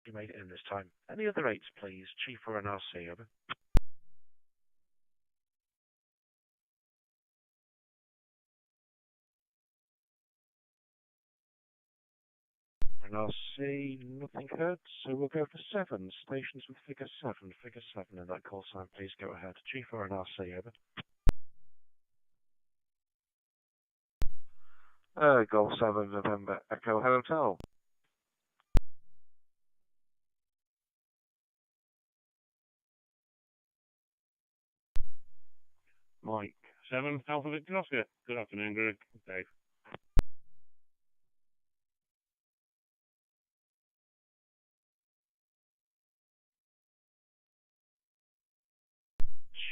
You made it in this time. Any other 8s, please? G4 NRC, over. NRC, nothing heard, so we'll go for 7s. Stations with figure 7. Figure 7 in that call sign, please go ahead. G4 NRC, over. Golf 7 November Echo Hotel. Mike 7 Alpha Victor Oscar. Good afternoon, Greg. Dave.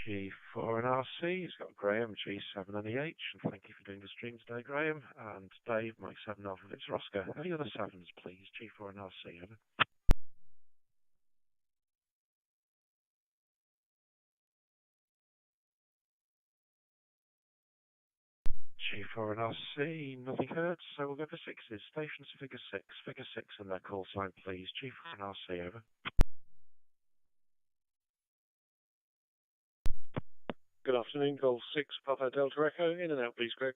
G4 and RC, he's got Graham, G7 and EH, and thank you for doing the stream today, Graham. And Dave, Mike 7 Alpha Victor Oscar. Any other 7s, please? G4 and RC, over. G4 and RC, nothing heard, so we'll go for 6s. Stations figure 6. Figure 6 in their call sign, please. G4 and RC, over. Good afternoon, Golf 6 Papa Delta Echo. In and out, please, Greg.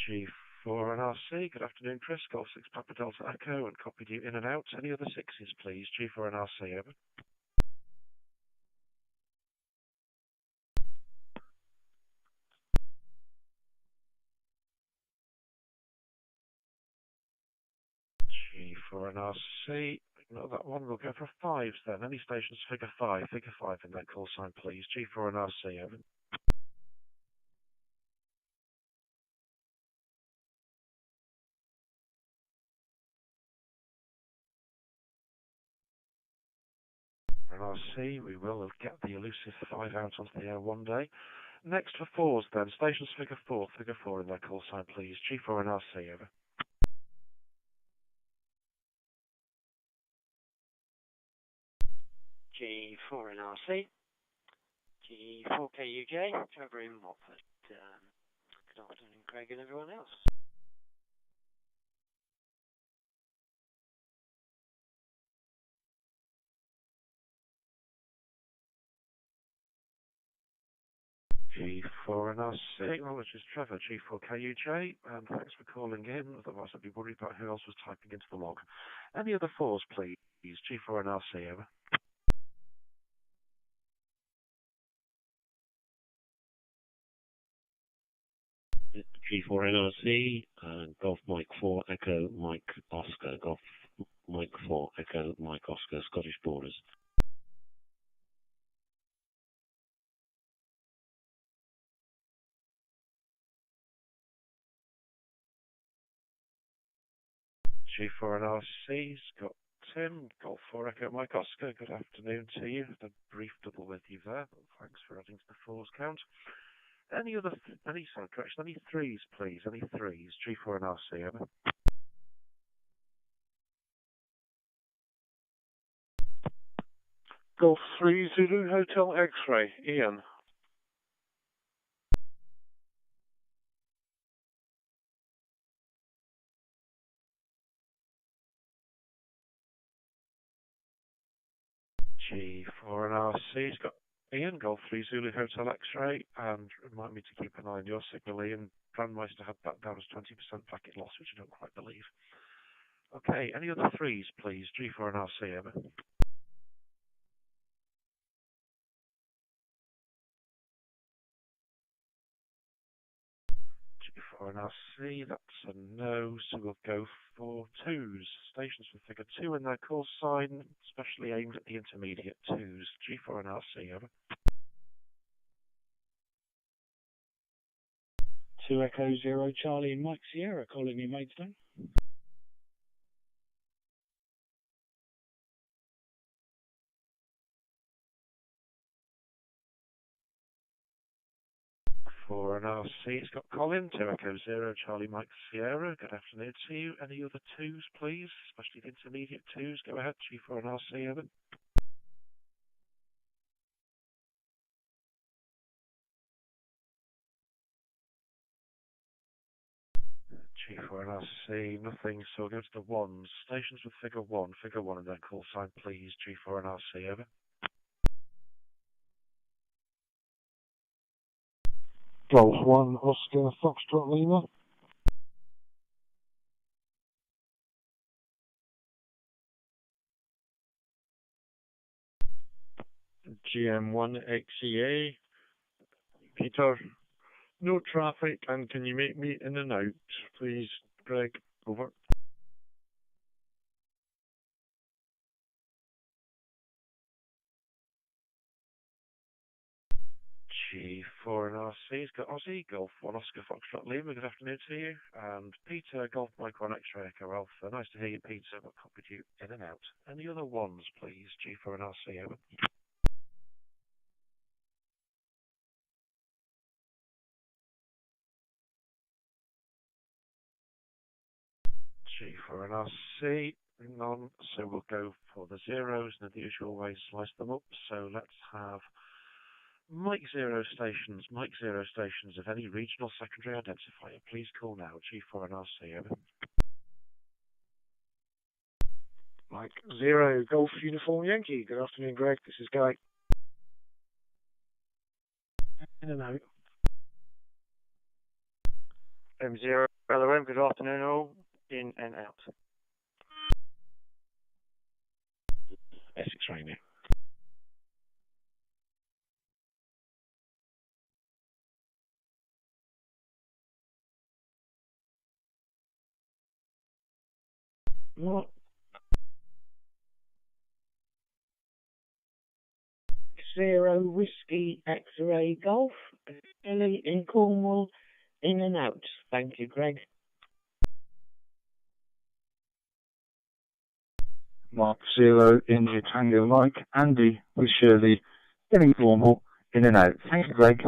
G4 and RC, good afternoon, Chris. Golf 6 Papa Delta Echo, and copied you in and out. Any other 6s, please? G4 and RC, over. G4 and RC, ignore that one. We'll go for 5s then. Any stations figure 5? Figure 5 in that call sign, please. G4 and RC, over. And RC, we will get the elusive 5 out onto the air one day. Next for 4s then. Stations figure 4. Figure 4 in that call sign, please. G4 and RC, over. G4 and RC, G4KUJ, over in Watford. Good afternoon, Craig and everyone else. G4 and RC, acknowledges Trevor, G4KUJ, and thanks for calling in, otherwise I'd be worried about who else was typing into the log. Any other 4s, please? G4 and RC, over. G4 NRC, Golf Mike 4 Echo Mike Oscar, Golf Mike 4 Echo Mike Oscar, Scottish Borders. G4 and RC's got Tim, Golf 4 Echo Mike Oscar. Good afternoon to you. Had a brief double with you there, but thanks for adding to the 4s count. Any 3s, please? Any 3s? G4 and RC, over. Golf 3 Zulu Hotel X-Ray, Ian. G4 and RC's got Ian, Golf 3 Zulu Hotel X-Ray, and remind me to keep an eye on your signal, Ian. Brandmeister had that down as 20% packet loss, which I don't quite believe. Okay, any other 3s, please? G4 and RC, over. G4 and RC, that's a no, so we'll go for 2s. Stations with figure 2 in their call sign, especially aimed at the intermediate 2s. G4 and RC, over. 2 Echo 0 Charlie and Mike Sierra calling me Maidstone. For an RC, it's got Colin, 2 Echo 0 Charlie Mike Sierra. Good afternoon to you. Any other 2s, please? Especially the intermediate 2s. Go ahead, G4 and RC, over. G4NRC, nothing, so we'll go to the ones. Stations with figure 1, and then call sign please, G4NRC, over. Golf 1, Oscar, Foxtrot Lima. GM1 XEA. Peter, no traffic, and can you make me in and out, please, Greg? Over. G4NRC's got Aussie, Golf 1, Oscar, Foxtrot Lima, good afternoon to you. And Peter, Golf Mike 1, X-Ray Echo Alpha, nice to hear you, Peter, but copied you in and out. Any other ones, please, G4NRC, over. G4NRC, none, so we'll go for the zeros in the usual way, slice them up. So let's have Mike Zero stations of any regional secondary identifier. Please call now, G4NRC, over. Mike 0, Golf Uniform Yankee. Good afternoon, Greg. This is Guy. In and out. M0, LOM, good afternoon all. In and out. Essex Rainier. What? Zero Whiskey X-Ray Golf, Ellie in Cornwall, in and out. Thank you, Greg. Mark 0, India Tango Mike, Andy with Shirley, getting formal, in and out. Thank you, Greg.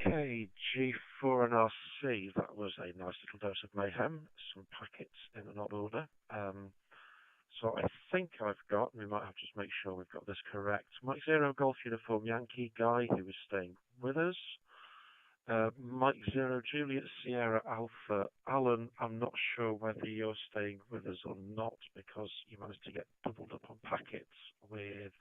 Okay, G4NRC, that was a nice little dose of mayhem, some packets in an odd order. So I think I've got, we might have to just make sure we've got this correct, Mike 0 Golf Uniform Yankee, Guy, who is staying with us. Mike 0 Juliet Sierra Alpha, Alan, I'm not sure whether you're staying with us or not, because you managed to get doubled up on packets with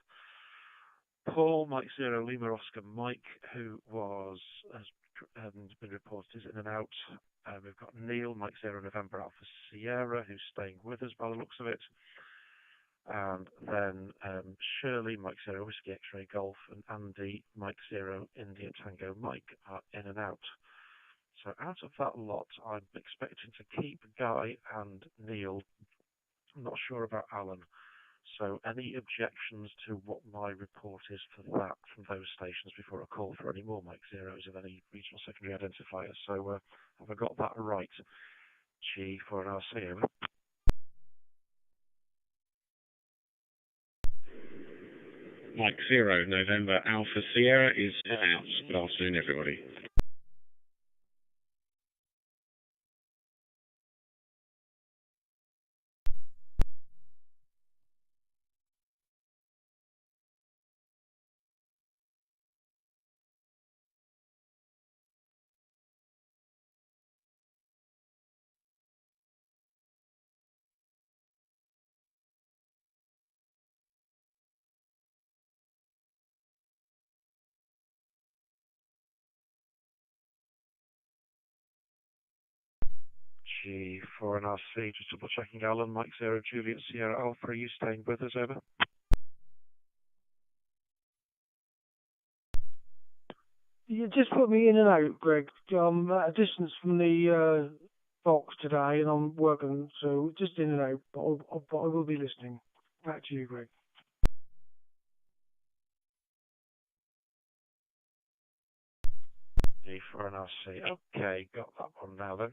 Paul, Mike 0 Lima Oscar Mike, who has been reported is in and out. We've got Neil, Mike 0 November Alpha Sierra, who's staying with us by the looks of it. And then Shirley, Mike 0 Whiskey X-Ray Golf, and Andy, Mike 0 India Tango Mike are in and out. So out of that lot, I'm expecting to keep Guy and Neil. I'm not sure about Alan. So any objections to what my report is for that from those stations before I call for any more Mike Zeros of any regional secondary identifiers? So have I got that right? G4NRC, over. Mike 0, November Alpha Sierra is out. Good afternoon, everybody. G4NRC, just double checking Alan, Mike 0 Juliet Sierra Alpha, are you staying with us, over? You just put me in and out, Greg. I'm at a distance from the box today, and I'm working, so just in and out. But I will be listening. Back to you, Greg. G4NRC, okay, got that one now then.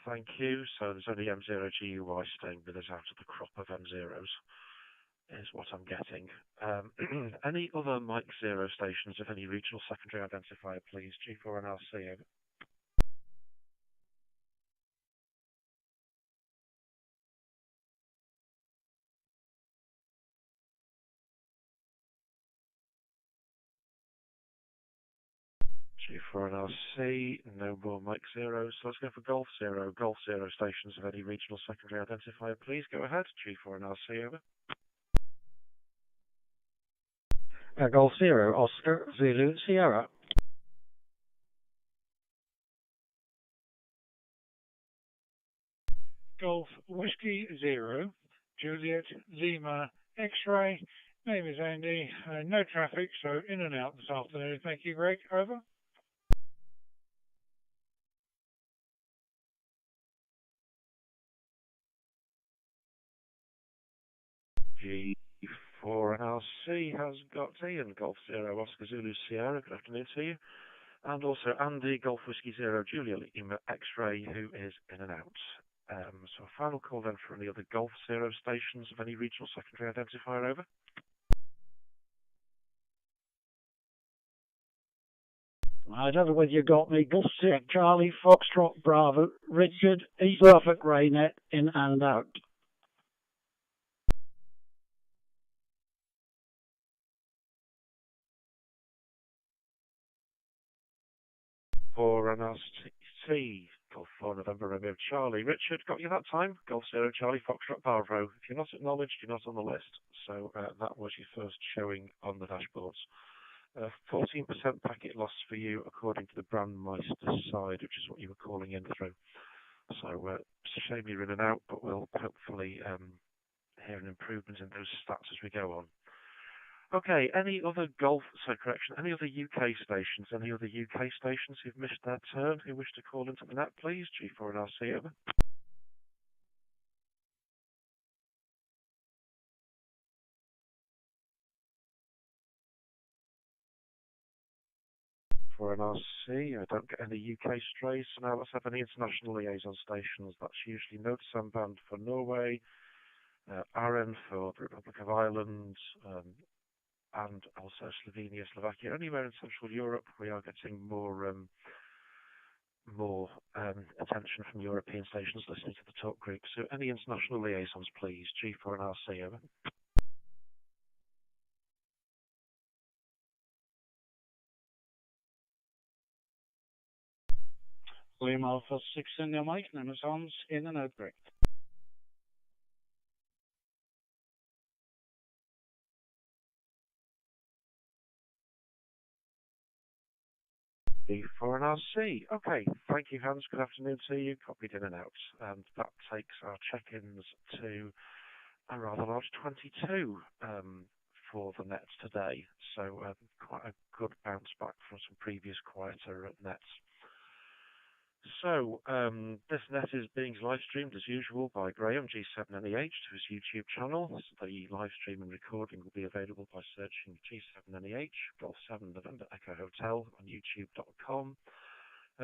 Thank you. So there's only M0 GUI staying with us out of the crop of M0s, is what I'm getting. Any other Mike 0 stations of any regional secondary identifier, please? G4NRC, over. G4NRC, no more Mike Zero, so let's go for Golf Zero. Golf Zero stations of any regional secondary identifier, please go ahead. G4NRC, over. Golf Zero, Oscar, Zulu, Sierra. Golf Whiskey Zero, Juliet Lima X-ray. Name is Andy. No traffic, so in and out this afternoon. Thank you, Greg. Over. G4NRC has got Ian, Golf Zero, Oscar Zulu Sierra, good afternoon to you. And also Andy, Golf Whiskey Zero, Julia Lima X-ray, who is in and out. So a final call then for any other Golf Zero stations of any regional secondary identifier, over. I don't know whether you got me. Golf Zero, Charlie, Foxtrot, Bravo, Richard, East Suffolk, Raynet, in and out. For NRC, Golf 4 November Romeo Charlie. Richard, got you that time? Golf Zero Charlie Foxtrot Bravo. If you're not acknowledged, you're not on the list. So that was your first showing on the dashboards. 14% packet loss for you according to the Brandmeister side, which is what you were calling in through. So it's a shame you're in and out, but we'll hopefully hear an improvement in those stats as we go on. Okay, any other any other UK stations? Any other UK stations who've missed their turn, who wish to call into the net, please? G4NRC, over. For NRC, I don't get any UK strays, so now let's have any international liaison stations. That's usually Nord-Samband for Norway, RN for the Republic of Ireland, and also Slovenia, Slovakia. Anywhere in Central Europe, we are getting more attention from European stations listening to the talk group. So any international liaisons, please. G4NRC, over. Lima Alpha 6 in your mic. Name is Hans, in and out, Greg. B4NRC. Okay, thank you, Hans. Good afternoon to you. Copied in and out. And that takes our check-ins to a rather large 22 for the net today. So quite a good bounce back from some previous quieter nets. So this net is being live streamed as usual by Graham, G7NEH, to his YouTube channel. So the live stream and recording will be available by searching G7NEH, Golf 7 November Echo Hotel on YouTube.com.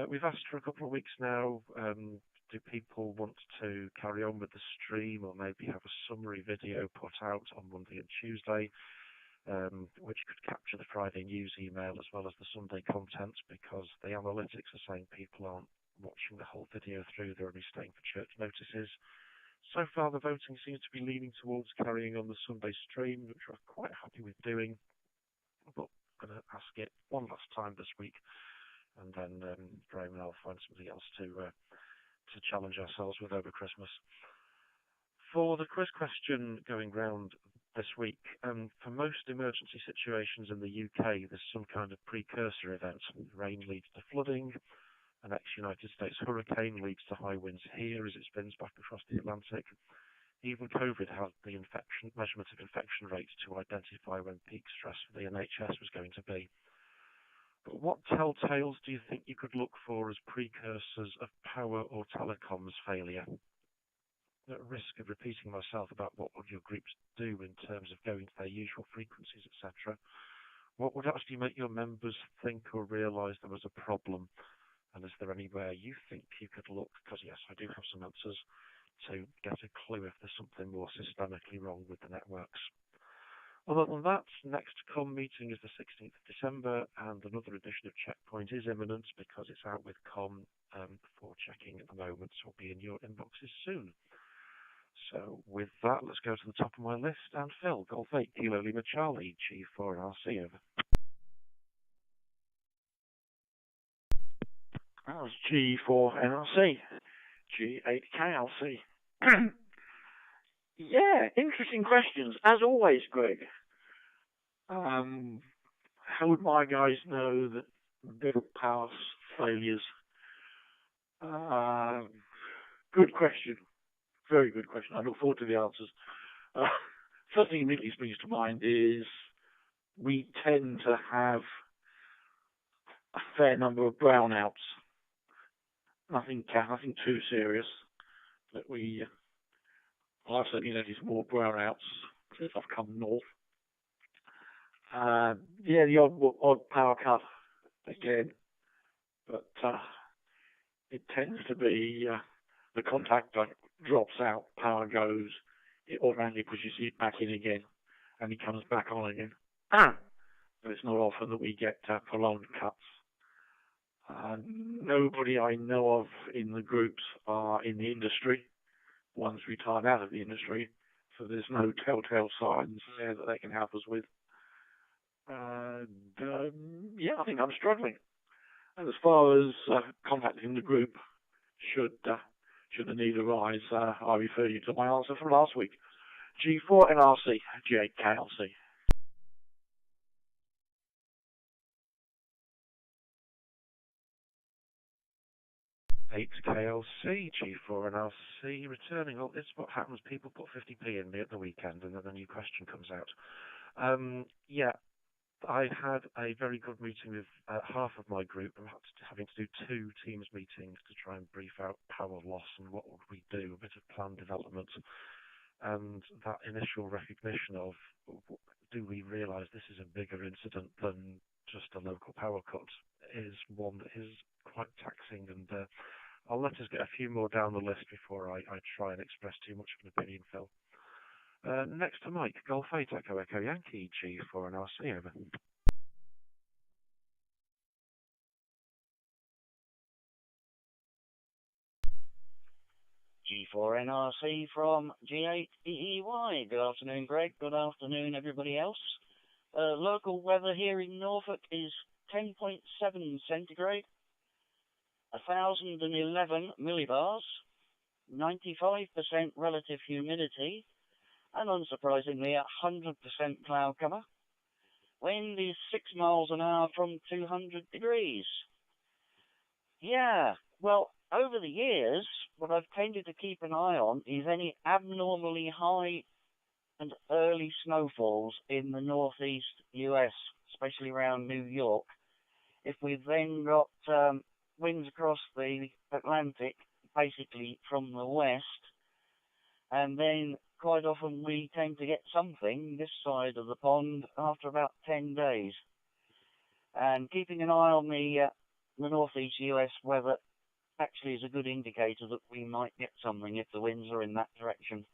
We've asked for a couple of weeks now, do people want to carry on with the stream or maybe have a summary video put out on Monday and Tuesday, which could capture the Friday news email as well as the Sunday content, because the analytics are saying people aren't watching the whole video through, they're only staying for church notices. So far the voting seems to be leaning towards carrying on the Sunday stream, which we're quite happy with doing, but I'm going to ask it one last time this week, and then Graham and I'll find somebody else to challenge ourselves with over Christmas. For the quiz question going round this week, for most emergency situations in the UK, there's some kind of precursor event. Rain leads to flooding, an ex-United States hurricane leads to high winds here as it spins back across the Atlantic. Even COVID had the measurement of infection rates to identify when peak stress for the NHS was going to be. But what telltales do you think you could look for as precursors of power or telecoms failure? At risk of repeating myself about what would your groups do in terms of going to their usual frequencies, etc., what would actually make your members think or realise there was a problem? And is there anywhere you think you could look? Because yes, I do have some answers to get a clue if there's something more systemically wrong with the networks. Other than that, next COM meeting is the 16th of December, and another edition of Checkpoint is imminent because it's out with COM for checking at the moment, so it'll be in your inboxes soon. So with that, let's go to the top of my list, and Phil, Golf 8, Kilo Lima Charlie, G4NRC, over. That was G4NRC, G8KLC. Yeah, interesting questions, as always, Greg. How would my guys know that different power failures? Good question. Very good question. I look forward to the answers. First thing immediately springs to mind is we tend to have a fair number of brownouts. Nothing too serious. But I've certainly noticed more brownouts since I've come north. Yeah, the odd power cut again, but it tends to be the contact drops out, power goes, it automatically pushes it back in again, and it comes back on again. But it's not often that we get prolonged cuts. Nobody I know of in the groups are in the industry. One's retired out of the industry, so there's no telltale signs there that they can help us with. Yeah, I think I'm struggling. And as far as contacting the group, should the need arise, I refer you to my answer from last week. G4NRC, G8KLC. 8KLC, G4NRC, returning. Oh, it's what happens. People put 50p in me at the weekend, and then a new question comes out. Yeah, I had a very good meeting with half of my group. I'm having to do 2 Teams meetings to try and brief out power loss and what would we do, a bit of plan development, and that initial recognition of, do we realise this is a bigger incident than just a local power cut, is one that is quite taxing, and I'll let us get a few more down the list before I try and express too much of an opinion, Phil. Next to Mike, Golf 8 Echo Echo Yankee, G4NRC, over. G4NRC from G8EEY. Good afternoon, Greg. Good afternoon, everybody else. Local weather here in Norfolk is 10.7 centigrade, 1,011 millibars, 95% relative humidity, and unsurprisingly, 100% cloud cover. Wind is 6 miles an hour from 200 degrees. Yeah, well, over the years, what I've tended to keep an eye on is any abnormally high and early snowfalls in the northeast US, especially around New York. If we've then got winds across the Atlantic, basically from the west, and then quite often we tend to get something this side of the pond after about 10 days. And keeping an eye on the northeast US weather actually is a good indicator that we might get something if the winds are in that direction.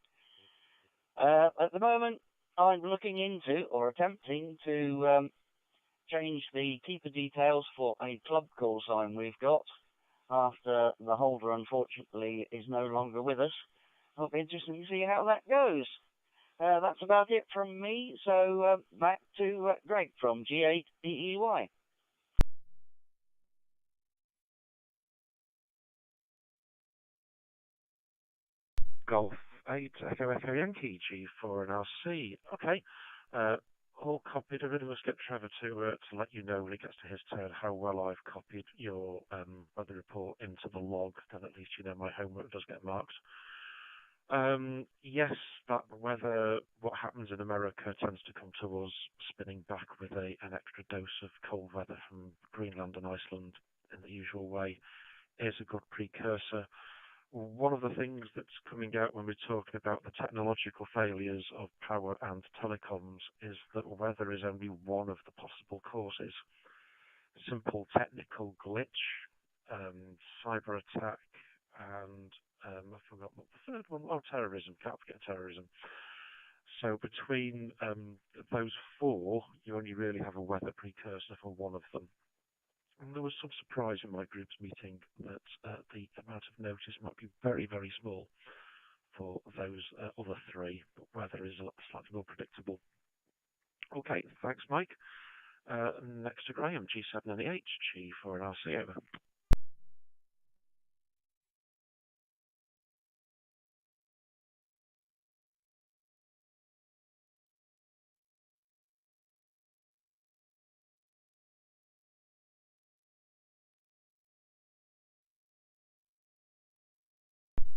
At the moment, I'm looking into or attempting to change the keeper details for a club call sign we've got after the holder, unfortunately, is no longer with us. It'll be interesting to see how that goes. That's about it from me, so back to Greg from G8EEY. Golf 8 Echo Echo Yankee, G4NRC. Okay, all copied. I really must get Trevor to let you know when it gets to his turn how well I've copied your weather report into the log. Then at least you know my homework does get marked. Yes, that weather, what happens in America tends to come to us spinning back with an extra dose of cold weather from Greenland and Iceland in the usual way, is a good precursor. One of the things that's coming out when we're talking about the technological failures of power and telecoms is that weather is only one of the possible causes. Simple technical glitch, cyber attack, and I forgot what the third one. Oh, terrorism. Can't forget terrorism. So between those 4, you only really have a weather precursor for one of them. And there was some surprise in my group's meeting that the amount of notice might be very, very small for those other 3, but weather is slightly more predictable. Okay, thanks, Mike. Next to Graham, G7NEH, G4NRC, over.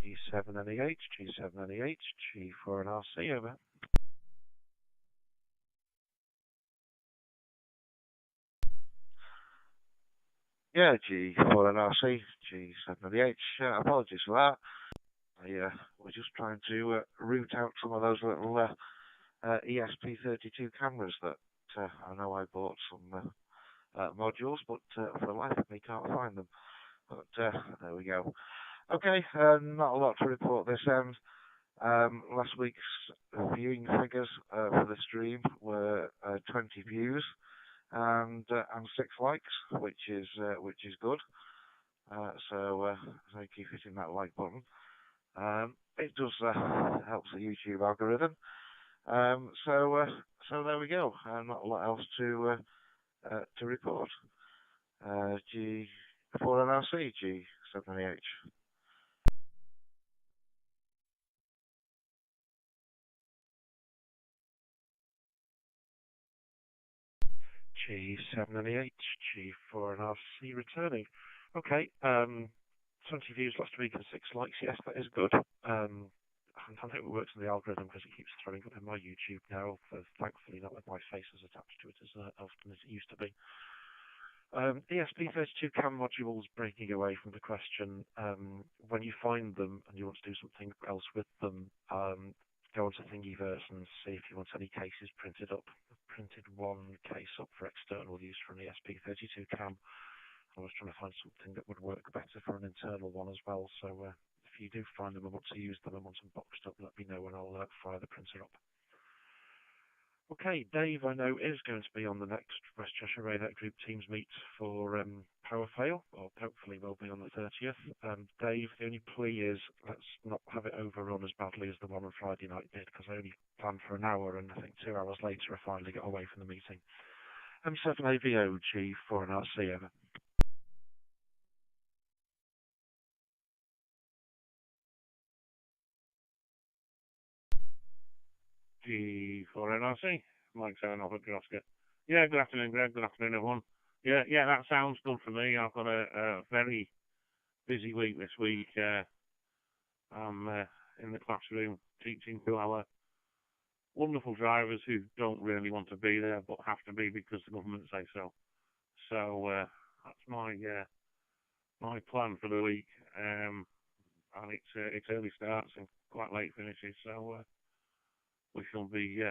G7NEH, G7NEH, G4NRC, over. Yeah, G4NRC, G7NEH, apologies for that. I was just trying to root out some of those little ESP32 cameras that I know I bought some modules, but for the life of me can't find them. But there we go. Okay, not a lot to report this end. Last week's viewing figures for the stream were 20 views and 6 likes, which is good. So keep hitting that like button. It does help the YouTube algorithm. So there we go. Not a lot else to report. G4NRC, G7NEH. G7NEH, G4NRC returning. Okay, 20 views last week and 6 likes. Yes, that is good. I know it works in the algorithm because it keeps throwing up in my YouTube now. Thankfully, not with my face as attached to it as often as it used to be. ESP32 cam modules, breaking away from the question. When you find them and you want to do something else with them, go onto Thingiverse and see if you want any cases printed up. I've printed one case up for external use for an ESP32 cam. I was trying to find something that would work better for an internal one as well. So if you do find them and want to use them and want them boxed up, let me know and I'll fire the printer up. Okay, Dave, I know, is going to be on the next West Cheshire RAYNET Group Teams meet for Power Fail, or hopefully will be on the 30th. Dave, the only plea is let's not have it overrun as badly as the one on Friday night did, because I only planned for an hour, and I think 2 hours later I finally got away from the meeting. M7AVO, G4NRC, over. G4NRC, Mike 7 Alpha Oscar. Yeah, good afternoon, Greg. Good afternoon, everyone. Yeah, that sounds good for me. I've got a very busy week this week. I'm in the classroom teaching to our wonderful drivers who don't really want to be there but have to be because the government say so. So that's my plan for the week. And it's early starts and quite late finishes. So we shall be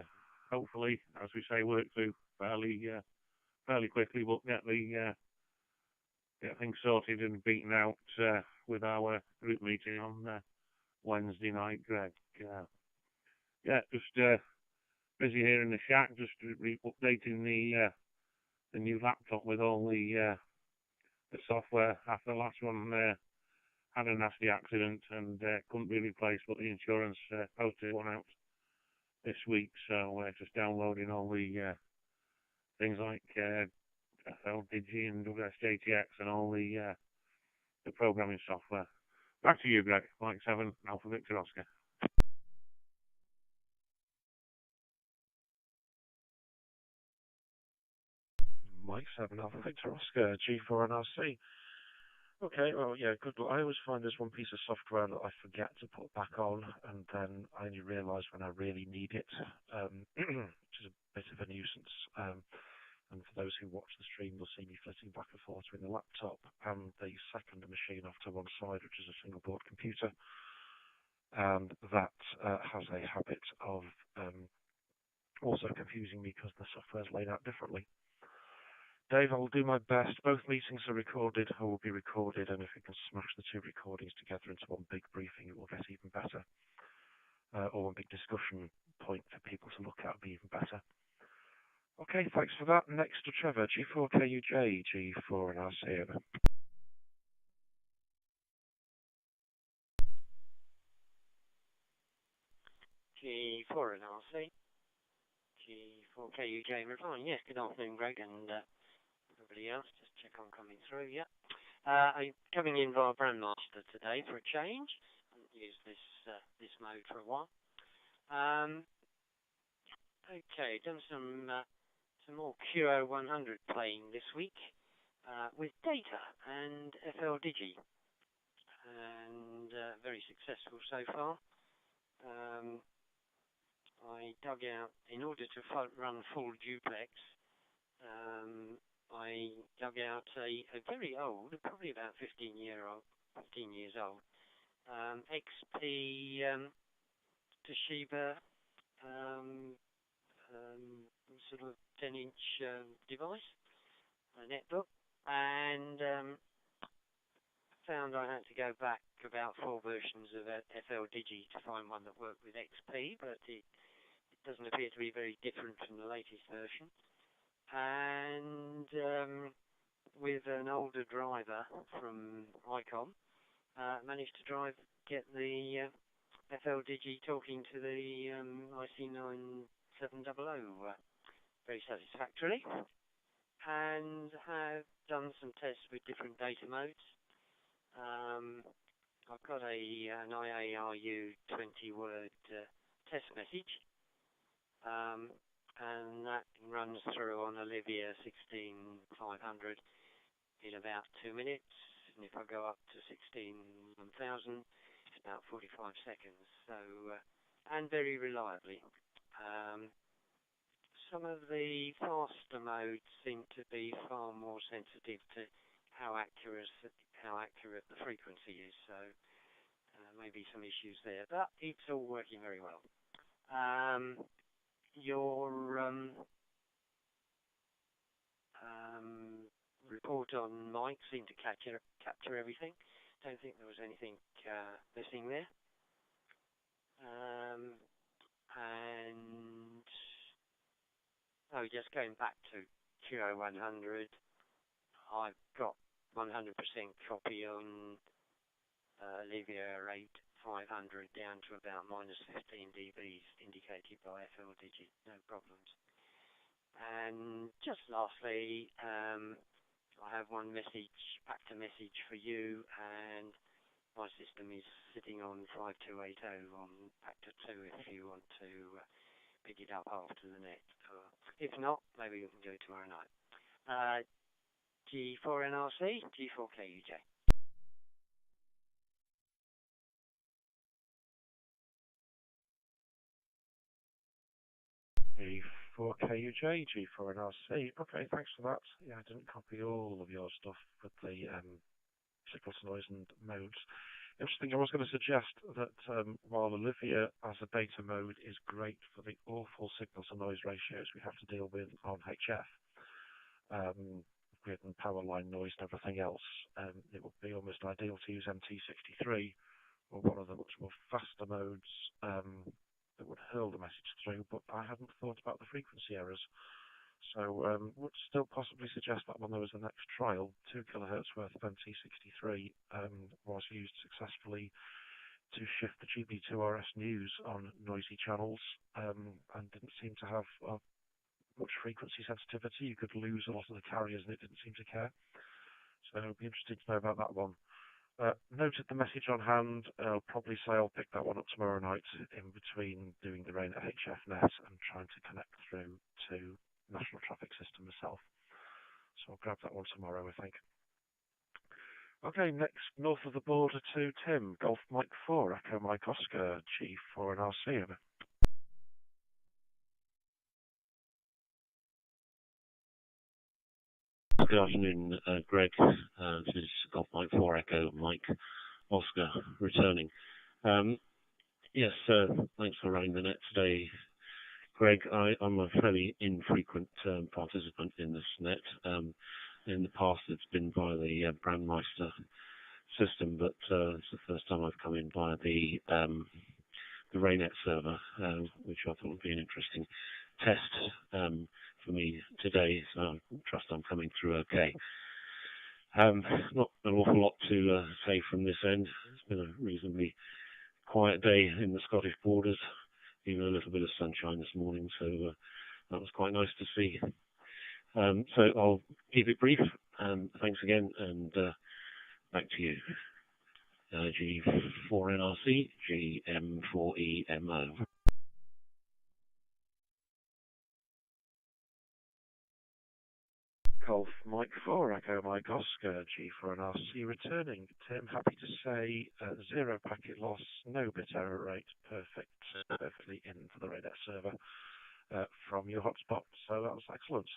hopefully, as we say, work through fairly quickly, but get things sorted and beaten out with our group meeting on Wednesday night, Greg. Just busy here in the shack, just updating the new laptop with all the software after the last one had a nasty accident and couldn't be replaced, but the insurance posted one out this week, so just downloading all the things like FLDG and WSJTX and all the programming software. Back to you, Greg. Mike 7 Alpha Victor Oscar. Mike 7 Alpha Victor Oscar, G4NRC. Okay, well, yeah, good. I always find there's one piece of software that I forget to put back on, and then I only realise when I really need it, which is a bit of a nuisance. And for those who watch the stream, you'll see me flitting back and forth between the laptop and the second machine off to one side, which is a single board computer. And that has a habit of also confusing me because the software's laid out differently. Dave, I will do my best. Both meetings are recorded, or will be recorded, and if we can smash the two recordings together into one big briefing, it will get even better. Or one big discussion point for people to look at will be even better. Okay, thanks for that. Next to Trevor, G4KUJ, G4NRC, over. G4NRC, G4KUJ replying. Yes, good afternoon, Greg, and everybody else. Just check on coming through, yeah. I'm coming in via Brandmeister today for a change. I haven't used this mode for a while. Okay, done some more QO100 playing this week with data and FLDigi. and very successful so far. I dug out, in order to run full duplex, I dug out a very old, probably about 15 years old, XP Toshiba sort of 10-inch device, a netbook, and found I had to go back about 4 versions of FL Digi to find one that worked with XP, but it doesn't appear to be very different from the latest version. And with an older driver from ICOM, managed to get the FL Digi talking to the IC9700 very satisfactorily, and have done some tests with different data modes. I've got an IARU 20-word test message, and that runs through on Olivia 16500 in about 2 minutes, and if I go up to 16000, it's about 45 seconds. So, and very reliably. Some of the faster modes seem to be far more sensitive to how accurate the frequency is, so maybe some issues there, but it's all working very well. Your report on mic seemed to capture everything. Don't think there was anything missing there. And just going back to QO100, I've got 100% copy on Olivia 8500 down to about -15 dBs indicated by FL Digi, no problems. And just lastly, I have one factor message for you, and my system is sitting on 5280 on factor 2 if you want to pick it up after the net. If not, maybe we can do it tomorrow night. G4NRC, G4KUJ. G4KUJ, G4NRC. Okay, thanks for that. Yeah, I didn't copy all of your stuff with the signal to noise and modes. Interesting, I was going to suggest that while Olivia as a data mode is great for the awful signal to noise ratios we have to deal with on HF, with power line noise and everything else, it would be almost ideal to use MT63 or one of the much more faster modes that would hurl the message through, but I hadn't thought about the frequency errors. So would still possibly suggest that when there was the next trial, 2 kHz worth of MT63 was used successfully to shift the GB2RS news on noisy channels and didn't seem to have much frequency sensitivity. You could lose a lot of the carriers and it didn't seem to care. So I'd be interested to know about that one. Noted the message on hand. I'll probably say I'll pick that one up tomorrow night in between doing the RAYNET HF net and trying to connect through to National Traffic System myself. So I'll grab that one tomorrow, I think. Okay, next north of the border to Tim. Golf Mike 4, Echo Mike Oscar, G4NRC. Over. Good afternoon, Greg. This is Golf Mike 4, Echo Mike Oscar, returning. Yes, thanks for running the net today, Greg. I'm a fairly infrequent participant in this net. In the past, it's been via the Brandmeister system, but it's the first time I've come in via the RAYNET server, which I thought would be an interesting test for me today. So I trust I'm coming through okay. Not an awful lot to say from this end. It's been a reasonably quiet day in the Scottish borders. Even a little bit of sunshine this morning, so that was quite nice to see. So I'll keep it brief, and thanks again, and back to you. G4NRC, GM4EMO. Golf Mike 4, Echo Mike Oscar, G4NRC returning. Tim, happy to say 0 packet loss, no bit error rate, perfectly in for the RAYNET server from your hotspot. So that was excellent.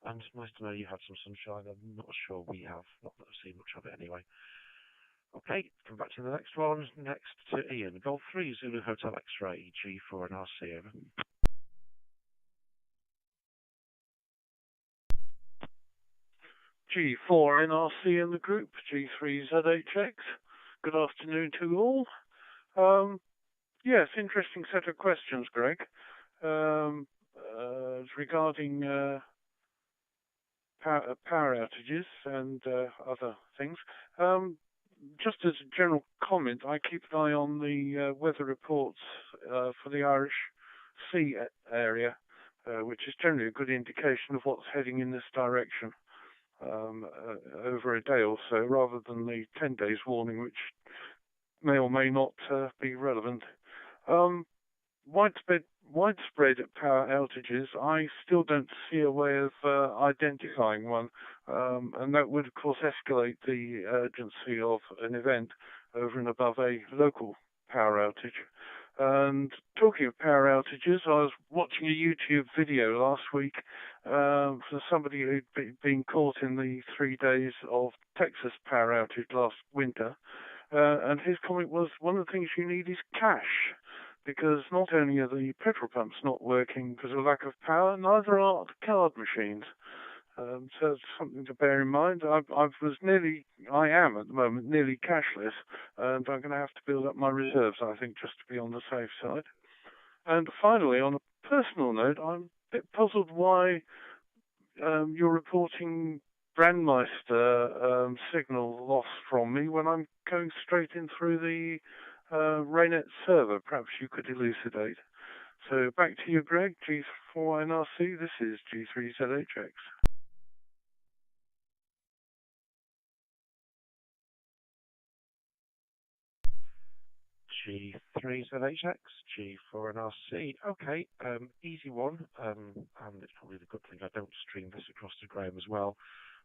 And nice to know you had some sunshine. I'm not sure we have, not that I've seen much of it anyway. Okay, come back to the next one. Next to Ian, Golf 3, Zulu Hotel X-Ray, G4NRC, over. G4NRC in the group, G3ZHX. Good afternoon to all. Yes, interesting set of questions, Greg. Regarding power outages and other things. Just as a general comment, I keep an eye on the weather reports for the Irish Sea area, which is generally a good indication of what's heading in this direction over a day or so, rather than the 10 days warning, which may or may not be relevant. Widespread power outages, I still don't see a way of identifying one, and that would, of course, escalate the urgency of an event over and above a local power outage. And talking of power outages, I was watching a YouTube video last week for somebody who'd been caught in the 3 days of Texas power outage last winter, and his comment was, one of the things you need is cash, because not only are the petrol pumps not working because of lack of power, neither are the card machines. So it's something to bear in mind. I am at the moment nearly cashless, and I'm going to have to build up my reserves, I think, just to be on the safe side. And finally, on a personal note, I'm a bit puzzled why you're reporting Brandmeister signal loss from me when I'm going straight in through the RAYNET server. Perhaps you could elucidate. So back to you, Greg, G4NRC. This is G3ZHX. G3ZHX, G4NRC. Okay, easy one, and it's probably the good thing I don't stream this across to Graham as well.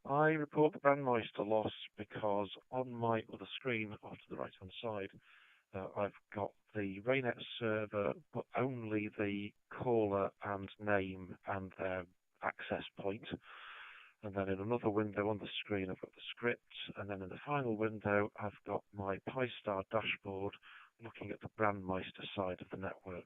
I report the Brandmeister loss because on my other screen, off to the right-hand side, I've got the RAYNET server, but only the caller and name and their access point. And then in another window on the screen, I've got the script. And then in the final window, I've got my Pi-Star dashboard looking at the Brandmeister side of the network.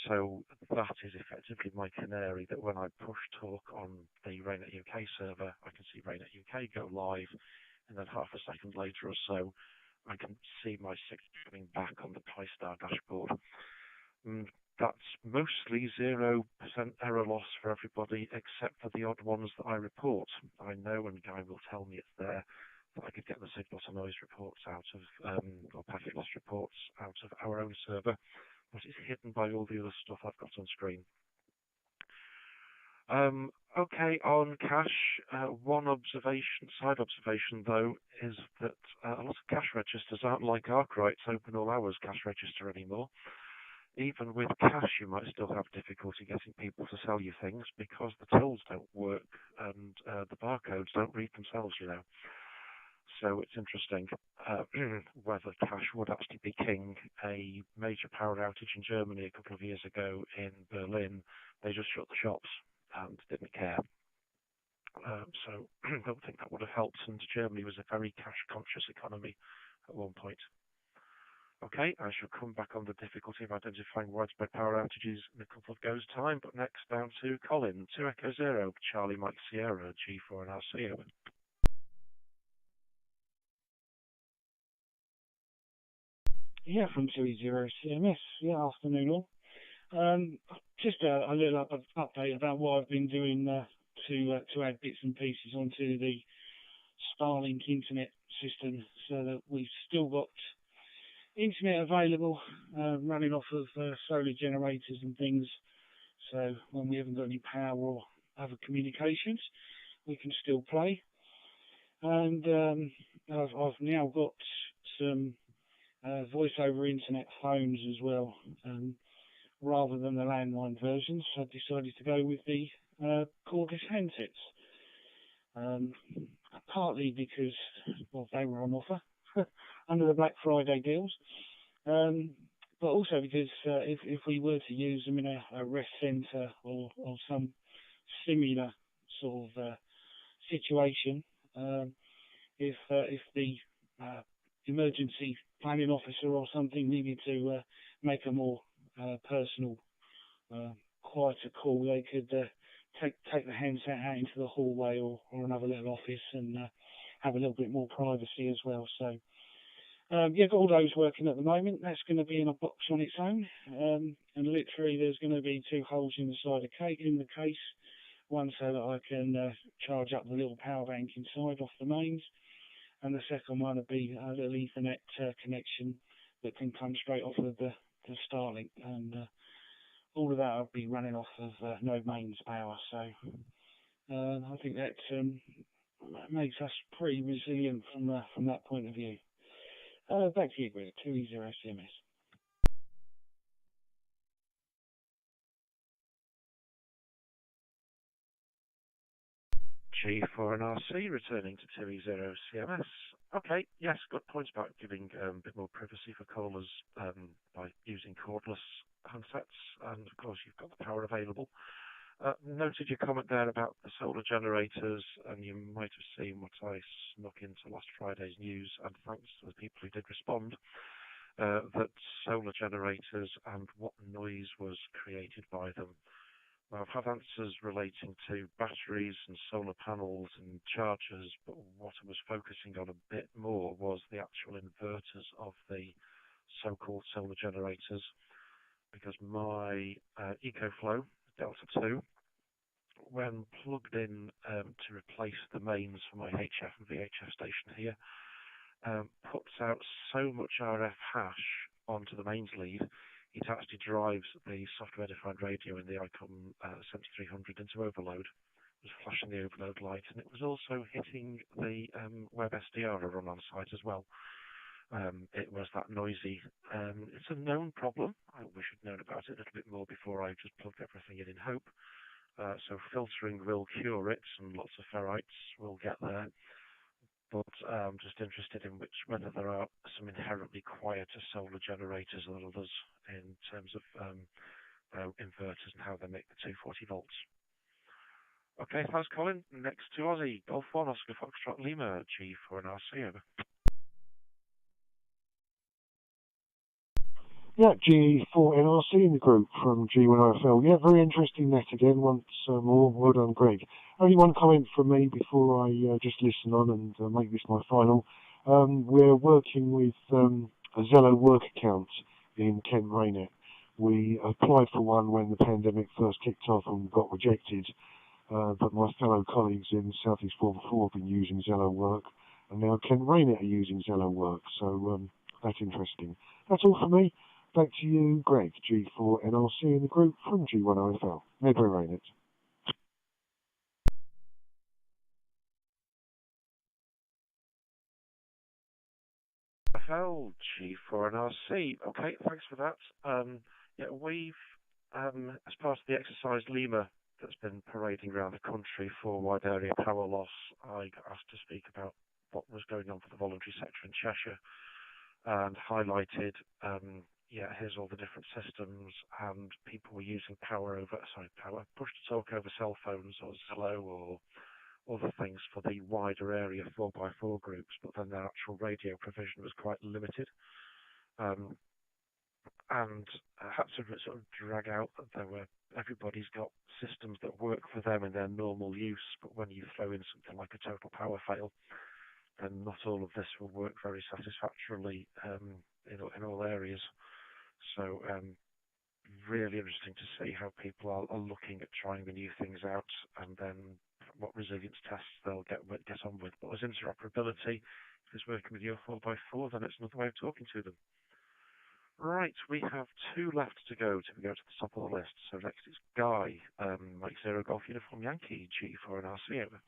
So that is effectively my canary, that when I push talk on the RAYNET-UK server, I can see RAYNET-UK go live, and then half a second later or so, I can see my signal coming back on the Pi-Star dashboard. That's mostly 0% error loss for everybody, except for the odd ones that I report. I know, and Guy will tell me it's there, that I could get the signal to noise reports out of, or packet loss reports out of our own server, but it's hidden by all the other stuff I've got on screen. Okay, on cache, one side observation though, is that a lot of cache registers aren't like Arkwright's open all hours cache register anymore. Even with cache, you might still have difficulty getting people to sell you things because the tills don't work and the barcodes don't read themselves, you know. So it's interesting whether cache would actually be king. A major power outage in Germany a couple of years ago in Berlin, they just shut the shops and didn't care. So I don't think that would have helped, and Germany was a very cache-conscious economy at one point. Okay, I shall come back on the difficulty of identifying widespread power outages in a couple of goes time, but next down to Colin, 2 Echo 0, Charlie Mike Sierra, G4NRC, over. Yeah, from 20CMS. Yeah, afternoon all. Just a little update about what I've been doing to add bits and pieces onto the Starlink internet system, so that we've still got internet available, running off of solar generators and things. So when we haven't got any power or other communications, we can still play. And I've now got some voice over internet phones as well, rather than the landline versions. I decided to go with the cordless handsets. partly because, well, they were on offer under the Black Friday deals, but also because if we were to use them in a rest centre or some similar sort of situation, if the emergency planning officer or something needed to make a more personal, quieter call, they could take the handset out into the hallway or another little office and have a little bit more privacy as well. So yeah, got all those working at the moment. That's going to be in a box on its own, and literally there's going to be 2 holes in the side of the case, one so that I can charge up the little power bank inside off the mains, and the second one would be a little Ethernet connection that can come straight off of the Starlink, and all of that will be running off of no mains power. So I think that makes us pretty resilient from that point of view. Back to you, Greg. 2E0 CMS. G4NRC returning to 2E0 CMS. Okay, yes, good points about giving a bit more privacy for callers by using cordless handsets, and of course you've got the power available. Noted your comment there about the solar generators, and you might have seen what I snuck into last Friday's news, and thanks to the people who did respond, that solar generators and what noise was created by them. I've had answers relating to batteries and solar panels and chargers, but what I was focusing on a bit more was the actual inverters of the so-called solar generators, because my EcoFlow Delta 2, when plugged in to replace the mains for my HF and VHF station here, puts out so much RF hash onto the mains lead, it actually drives the software-defined radio in the ICOM 7300 into overload. It was flashing the overload light, and it was also hitting the web SDR I run on site as well. It was that noisy. It's a known problem. I wish I'd known about it a little bit more before I just plugged everything in hope. So filtering will cure it, and lots of ferrites will get there. But I'm just interested in whether there are some inherently quieter solar generators than others in terms of inverters and how they make the 240 volts. Okay, thanks, Colin. Next to Aussie, Golf 1, Oscar Foxtrot Lima, G4NRC, over. Yeah, G4NRC in the group from G1OFL. Yeah, very interesting net again, once more. Well done, Greg. Only one comment from me before I just listen on and make this my final. We're working with a Zello work account in Kent RAYNET. We applied for one when the pandemic first kicked off and got rejected, but my fellow colleagues in South East 4x4 have been using Zello work, and now Kent RAYNET are using Zello work, so that's interesting. That's all for me. Back to you, Greg, G4NRC in the group from G1OFL. Medway RAYNET. G4NRC. Okay, thanks for that. Yeah, we've, as part of the exercise Lima that's been parading around the country for wide area power loss, I got asked to speak about what was going on for the voluntary sector in Cheshire, and highlighted here's all the different systems, and people were using push-to-talk over cell phones or Zello or other things for the wider area 4x4 groups, but then their actual radio provision was quite limited. And I had to sort of drag out that everybody's got systems that work for them in their normal use, but when you throw in something like a total power fail, then not all of this will work very satisfactorily in all areas. So really interesting to see how people are looking at trying the new things out, and then what resilience tests they'll get on with. But as interoperability is working with your 4x4, then it's another way of talking to them. Right, we have 2 left to go to the top of the list. So next is Guy, Mike Zero Golf Uniform Yankee, G4NRC, over.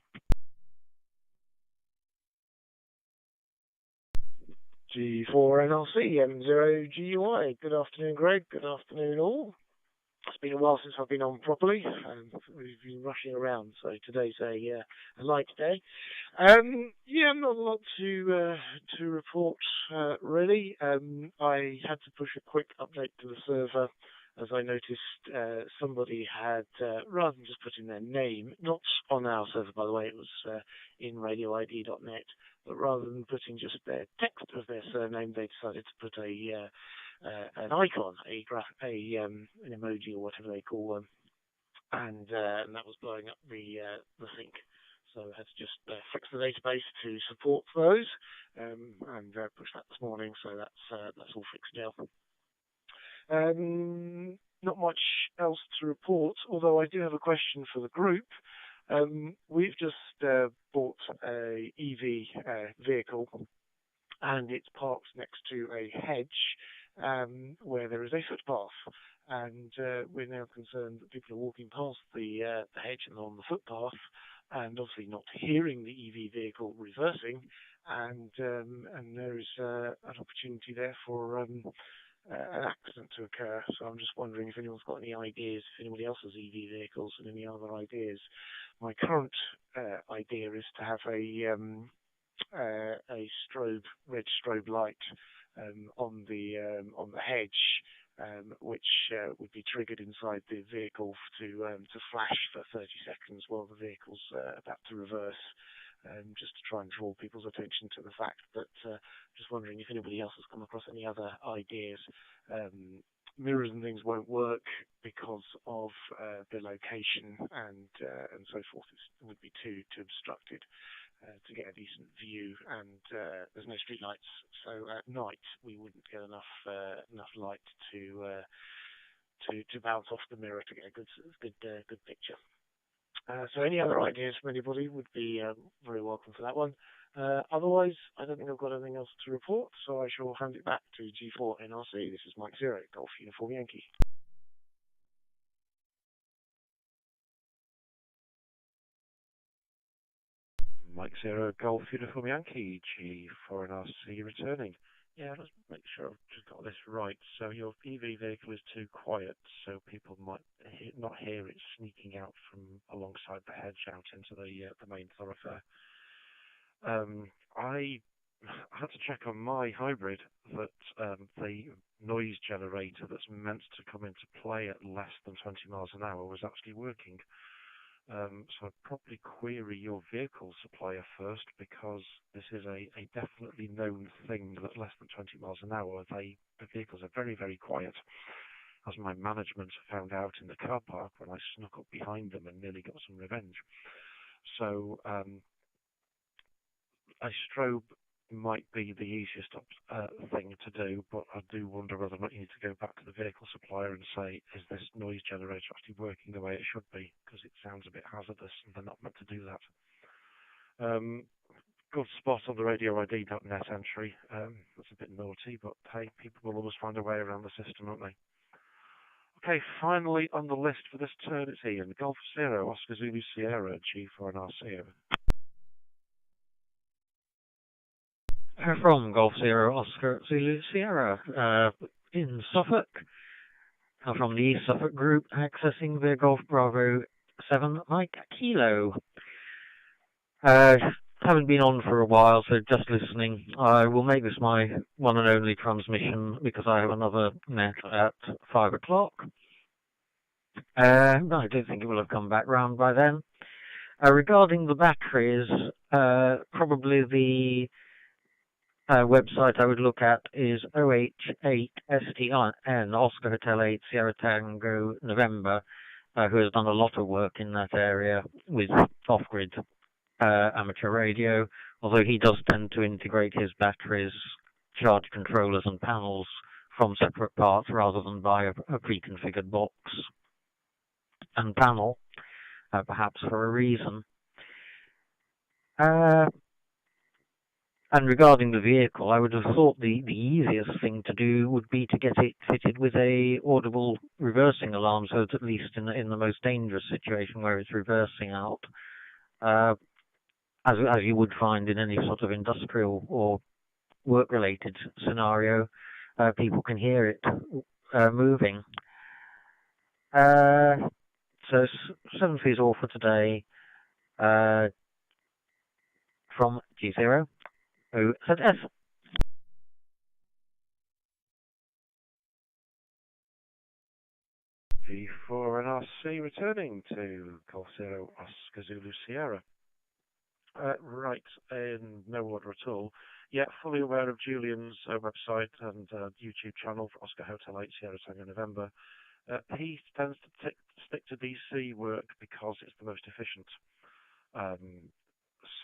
G4NRC, M0GUI. Good afternoon, Greg. Good afternoon, all. It's been a while since I've been on properly. We've been rushing around, so today's a light day. Yeah, not a lot to report really. I had to push a quick update to the server as I noticed somebody had, rather than just putting their name, not on our server by the way, it was in radioid.net, but rather than putting just their text of their surname, they decided to put an icon, an emoji or whatever they call them, and that was blowing up the sync. So I had to just fix the database to support those, and push that this morning. So that's all fixed now. Not much else to report, although I do have a question for the group. We've just bought a EV vehicle, and it's parked next to a hedge where there is a footpath. And we're now concerned that people are walking past the hedge and on the footpath, and obviously not hearing the EV vehicle reversing, and there is an opportunity there for an accident to occur. So I'm just wondering if anyone's got any ideas, if anybody else has EV vehicles and any other ideas. My current idea is to have a red strobe light on the hedge, which would be triggered inside the vehicle to flash for 30 seconds while the vehicle's about to reverse, just to try and draw people's attention to the fact. But just wondering if anybody else has come across any other ideas. Mirrors and things won't work because of the location and so forth. It would be too obstructed to get a decent view, and there's no street lights, so at night we wouldn't get enough light to bounce off the mirror to get a good picture. So any other ideas from anybody would be very welcome for that one. Otherwise, I don't think I've got anything else to report, so I shall hand it back to G4 NRC. This is Mike Zero, Golf Uniform Yankee. Mike Zero, Golf Uniform Yankee, G4 NRC returning. Yeah, let's make sure I've just got this right. So your EV vehicle is too quiet, so people might not hear it sneaking out from alongside the hedge out into the main thoroughfare. I had to check on my hybrid that the noise generator that's meant to come into play at less than 20 miles an hour was actually working. So I'd probably query your vehicle supplier first, because this is a definitely known thing that less than 20 miles an hour, the vehicles are very, very quiet, as my management found out in the car park when I snuck up behind them and nearly got some revenge. So a strobe might be the easiest thing to do, but I do wonder whether or not you need to go back to the vehicle supplier and say, is this noise generator actually working the way it should be? Because it sounds a bit hazardous and they're not meant to do that. Good spot on the radioid.net entry. That's a bit naughty, but hey, people will always find a way around the system, won't they? Okay, finally on the list for this turn, it's Ian. Golf Zero, Oscar Zulu Sierra, G4 NRC. From Golf Zero Oscar Zulu Sierra in Suffolk, from the East Suffolk group, accessing the Golf Bravo 7 Mike Kilo. Haven't been on for a while, so just listening. I will make this my one and only transmission because I have another net at 5 o'clock. I don't think it will have come back round by then. Regarding the batteries, probably the website I would look at is OH8STN, Oscar Hotel 8 Sierra Tango November, who has done a lot of work in that area with off-grid amateur radio, although he does tend to integrate his batteries, charge controllers and panels from separate parts rather than buy a pre-configured box and panel, perhaps for a reason. And regarding the vehicle, I would have thought the easiest thing to do would be to get it fitted with a audible reversing alarm, so that at least in the most dangerous situation where it's reversing out, as you would find in any sort of industrial or work-related scenario, people can hear it moving. So 7 fees all for today. From G0, who said S. G4 NRC returning to Golf Zero Oscar Zulu Sierra. Right, in no order at all. Yet fully aware of Julian's website and YouTube channel for Oscar Hotel 8 Sierra Tango November. He tends to stick to DC work because it's the most efficient.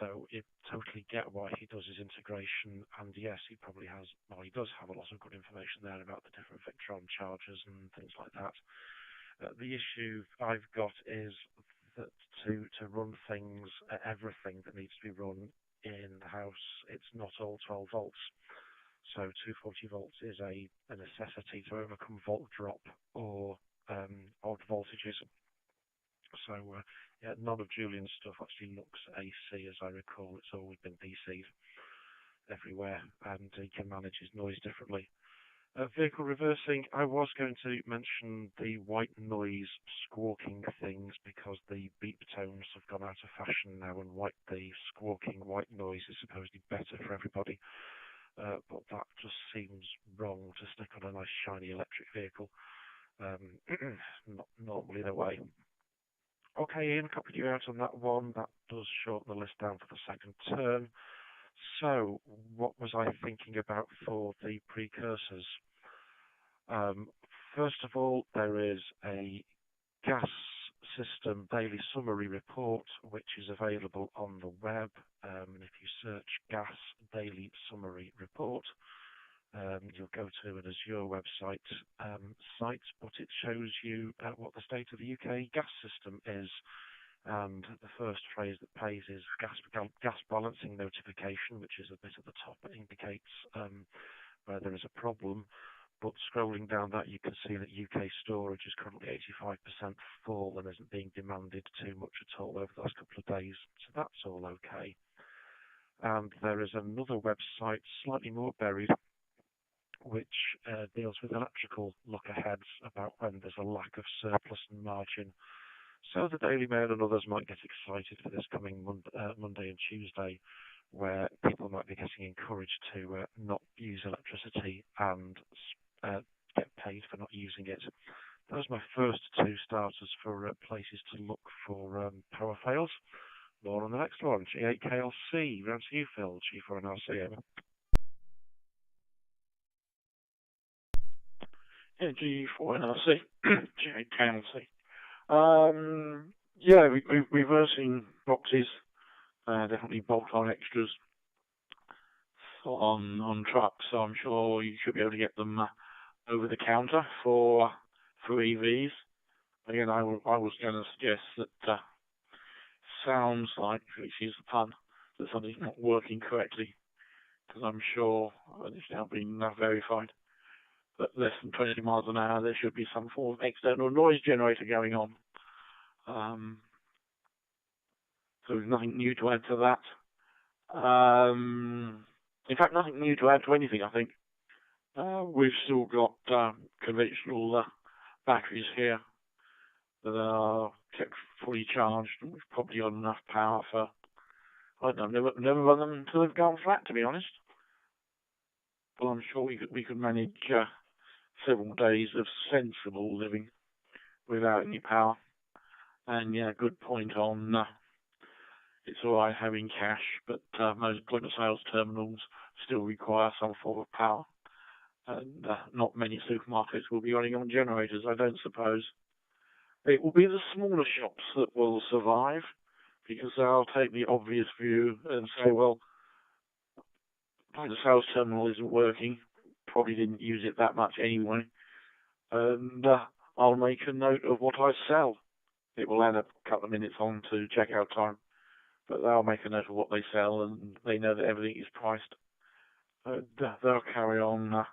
So you totally get why he does his integration, and yes, he probably has, well, he does have a lot of good information there about the different Victron chargers and things like that. The issue I've got is that to run things, everything that needs to be run in the house, it's not all 12 volts. So 240 volts is a necessity to overcome volt drop or odd voltages. So yeah, none of Julian's stuff actually looks AC, as I recall. It's always been DC'd everywhere, and he can manage his noise differently. Vehicle reversing, I was going to mention the white noise squawking things because the beep tones have gone out of fashion now, and the squawking white noise is supposedly better for everybody. But that just seems wrong to stick on a nice shiny electric vehicle. Not normally the way. Okay, Ian, copied you out on that one. That does shorten the list down for the second term. So, what was I thinking about for the precursors? First of all, there is a gas system daily summary report, which is available on the web. And if you search gas daily summary report, you'll go to an Azure website site, but it shows you what the state of the UK gas system is. And the first phrase that pays is gas balancing notification, which is a bit at the top. It indicates where there is a problem. But scrolling down that, you can see that UK storage is currently 85% full and isn't being demanded too much at all over the last couple of days. So that's all okay. And there is another website, slightly more buried, which deals with electrical look-aheads about when there's a lack of surplus and margin. So the Daily Mail and others might get excited for this coming Monday and Tuesday, where people might be getting encouraged to not use electricity and get paid for not using it. Those are my first two starters for places to look for power fails. More on the next one. G8KLC, round to you, Phil. G4NRC, over. Yeah, G4NRC, G8KLC. Yeah, reversing boxes, definitely bolt-on extras on trucks, so I'm sure you should be able to get them over the counter for EVs. Again, I was going to suggest that sounds like, excuse the pun, that something's not working correctly, because I'm sure, and it's now been verified, that less than 20 miles an hour there should be some form of external noise generator going on. So there's nothing new to add to that. In fact, nothing new to add to anything, I think. We've still got conventional batteries here that are kept fully charged, and we've probably got enough power for, I don't know, never run them until they've gone flat, to be honest. But I'm sure we could manage several days of sensible living without any power. And yeah, good point on it's all right having cash, but most point of sales terminals still require some form of power. And not many supermarkets will be running on generators, I don't suppose. It will be the smaller shops that will survive, because they'll take the obvious view and say, well, point of sales terminal isn't working, probably didn't use it that much anyway, and I'll make a note of what I sell. It will add a couple of minutes on to checkout time, but they'll make a note of what they sell, and they know that everything is priced. They'll carry on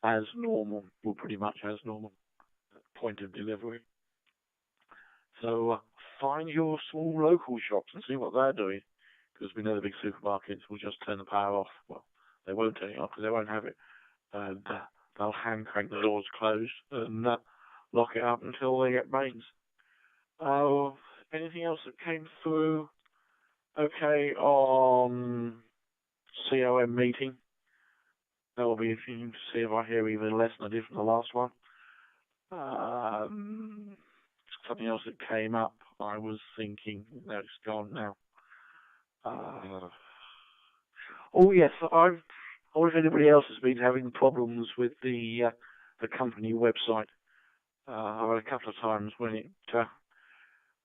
as normal, well, pretty much as normal, point of delivery. So find your small local shops and see what they're doing, because we know the big supermarkets will just turn the power off. Well, they won't turn it off because they won't have it. And they'll hand crank the doors closed, and lock it up until they get mains. Anything else that came through okay on COM meeting? That will be interesting to see if I hear even less than I did from the last one. Something else that came up, I was thinking, no, it's gone now. Oh yes, I wonder if anybody else has been having problems with the company website. I've had a couple of times when it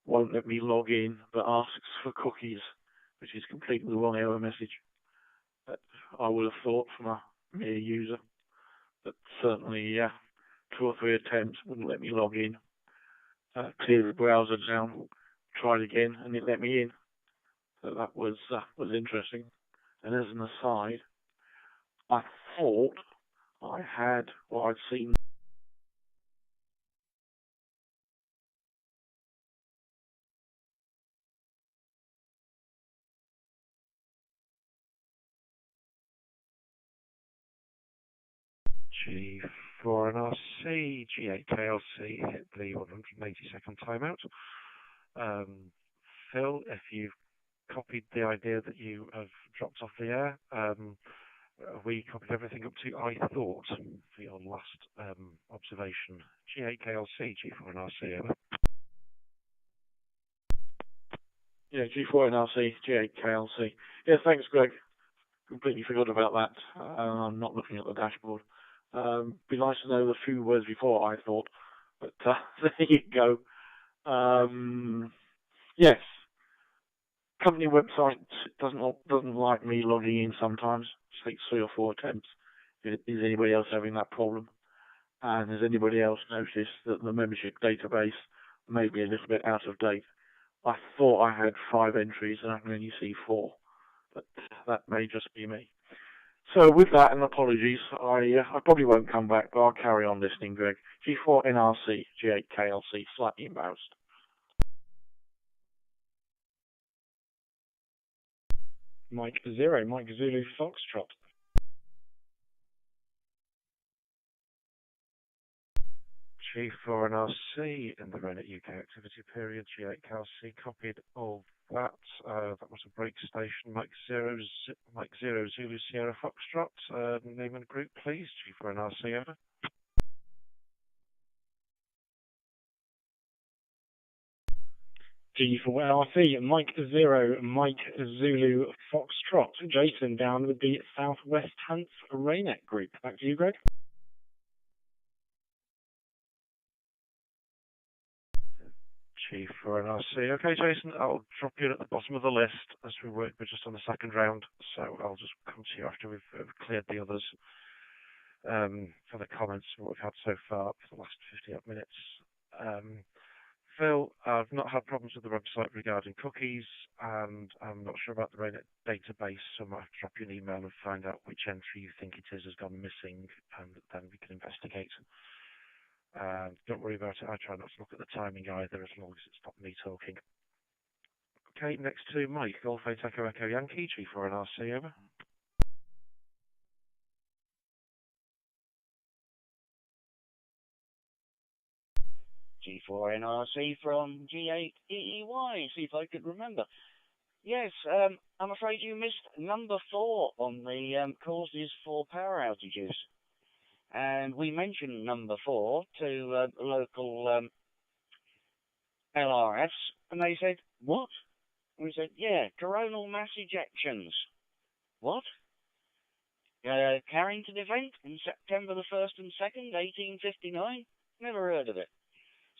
won't let me log in, but asks for cookies, which is completely the wrong error message. But I would have thought from a mere user, but certainly 2 or 3 attempts wouldn't let me log in. Cleared the browser down, tried again, and it let me in. So that was interesting. And as an aside, I thought I had what I'd seen. G4NRC, G8KLC hit the 180-second timeout. Phil, if you've copied the idea that you have dropped off the air, we copied everything up to I thought for your last observation. G8KLC, G4NRC, over. Yeah, G4NRC, G8KLC. Yeah, thanks, Greg. Completely forgot about that. I'm not looking at the dashboard. Be nice to know the few words before I thought, but there you go. Yes, company website doesn't like me logging in sometimes. It takes 3 or 4 attempts. Is anybody else having that problem? And has anybody else noticed that the membership database may be a little bit out of date? I thought I had 5 entries and I can only see 4, but that may just be me. So with that, and apologies, I probably won't come back, but I'll carry on listening, Greg. G4NRC, G8KLC, slightly embarrassed. Mike 0, Mike Zulu Foxtrot. G4NRC in the RAYNET-UK activity period, G8KLC copied of that. That was a break station, Mike 0 Zulu Sierra Foxtrot. Name and group, please. G4NRC, over. G4NRC, Mike 0, Mike Zulu Foxtrot. Jason down with the Southwest Hants RAYNET group. Back to you, Greg. G4NRC. Okay, Jason, I'll drop you at the bottom of the list as we're just on the second round, so I'll just come to you after we've cleared the others for the comments what we've had so far for the last 50 minutes. Phil, I've not had problems with the website regarding cookies, and I'm not sure about the RAYNET database, so I might have to drop you an email and find out which entry you think it is has gone missing, and then we can investigate. Don't worry about it, I try not to look at the timing either, as long as it's not me talking. Okay, next to Mike, Golf 8 Echo Echo Yankee, G4NRC, over. G4NRC from G8EEY, see if I could remember. Yes, I'm afraid you missed number 4 on the causes for power outages. And we mentioned number 4 to local LRFs, and they said, what? And we said, yeah, coronal mass ejections. What? Carrington event in September the 1st and 2nd, 1859? Never heard of it.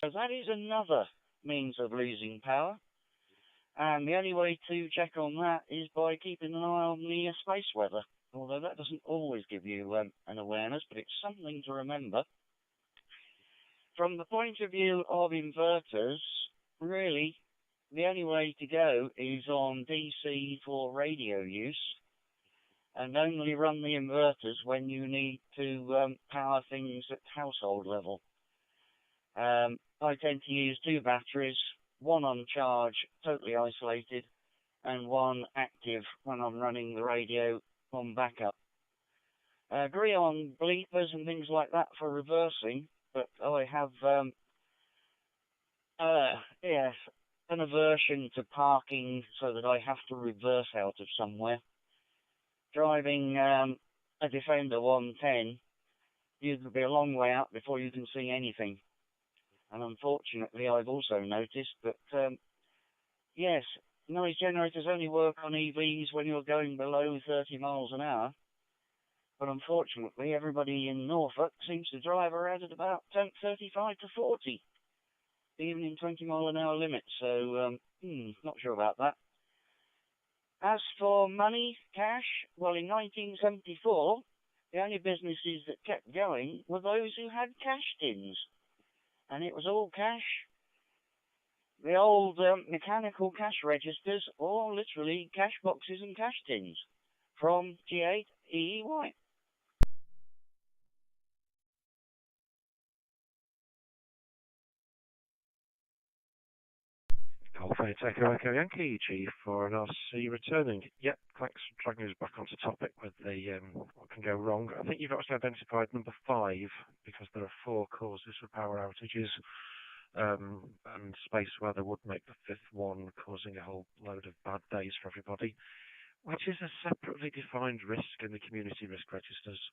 So that is another means of losing power. And the only way to check on that is by keeping an eye on the space weather. Although that doesn't always give you an awareness, but it's something to remember. From the point of view of inverters, really, the only way to go is on DC for radio use, and only run the inverters when you need to power things at household level. I tend to use 2 batteries, one on charge, totally isolated, and one active when I'm running the radio on backup. Agree on bleepers and things like that for reversing, but I have, yes, an aversion to parking so that I have to reverse out of somewhere. Driving a Defender 110, you'd be a long way out before you can see anything. And unfortunately, I've also noticed that, yes, noise generators only work on EVs when you're going below 30 miles an hour. But unfortunately, everybody in Norfolk seems to drive around at about 35 to 40, even in 20-mile-an-hour limits. So, not sure about that. As for money, cash, well, in 1974, the only businesses that kept going were those who had cash tins. And it was all cash. The old mechanical cash registers, or literally cash boxes and cash tins from G8 EEY. Golf 8 Echo Echo Yankee, G4 and RC returning. Yep, thanks for dragging us back onto topic with the what can go wrong. I think you've actually identified number 5 because there are 4 causes for power outages, and space weather would make the 5th one, causing a whole load of bad days for everybody, which is a separately defined risk in the community risk registers.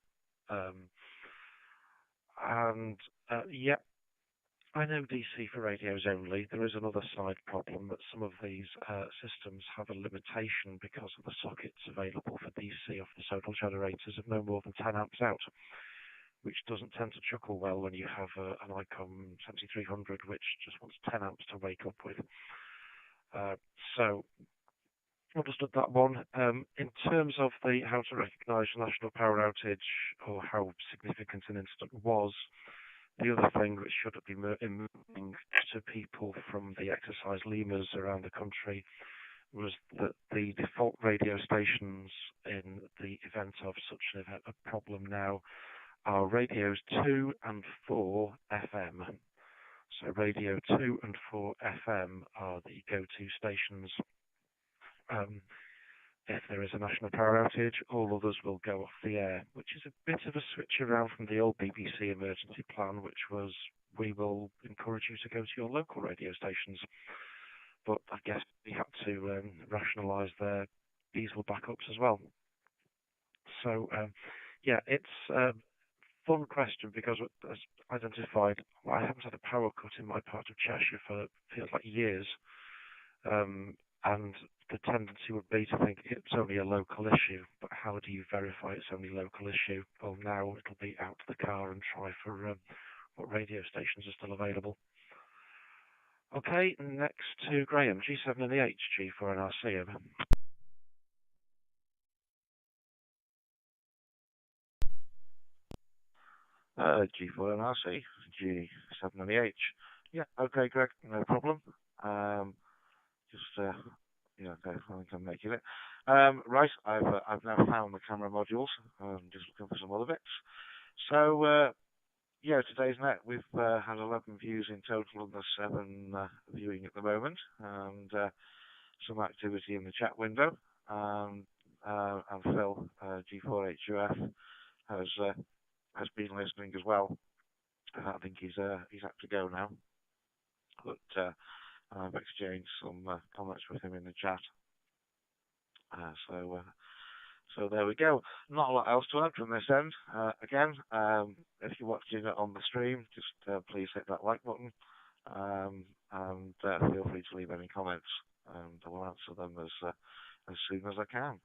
Yep. I know DC for radios only. There is another side problem that some of these systems have a limitation because of the sockets available for DC off the total generators of no more than 10 amps out, which doesn't tend to chuckle well when you have an ICOM 7300 which just wants 10 amps to wake up with. So, understood that one. In terms of how to recognise national power outage or how significant an incident was, the other thing which should be moving to people from the exercise lemurs around the country was that the default radio stations in the event of such an event, a problem now, are radios 2 and 4 FM. So radio 2 and 4 FM are the go-to stations. If there is a national power outage, all others will go off the air, which is a bit of a switch around from the old BBC emergency plan, which was, we will encourage you to go to your local radio stations. But I guess we had to rationalise their diesel backups as well. So, yeah, it's a fun question because as identified, I haven't had a power cut in my part of Cheshire for feels like years. And the tendency would be to think it's only a local issue, but how do you verify it's only a local issue? Well, now it'll be out to the car and try for what radio stations are still available. Okay, next to Graham, G7 and the H, G4 and RC, over. G4 and RC, G7 and the H. Yeah, okay, Greg, no problem. Yeah, okay, I think I'm making it. Right, I've now found the camera modules. I'm just looking for some other bits. So, yeah, today's net, we've had 11 views in total, and there's 7 viewing at the moment, and some activity in the chat window. And Phil, G4HUF, has been listening as well. I think he's had to go now, but I've exchanged some comments with him in the chat. So there we go. Not a lot else to add from this end. Again, if you're watching it on the stream, just please hit that like button, and feel free to leave any comments, and I will answer them as soon as I can.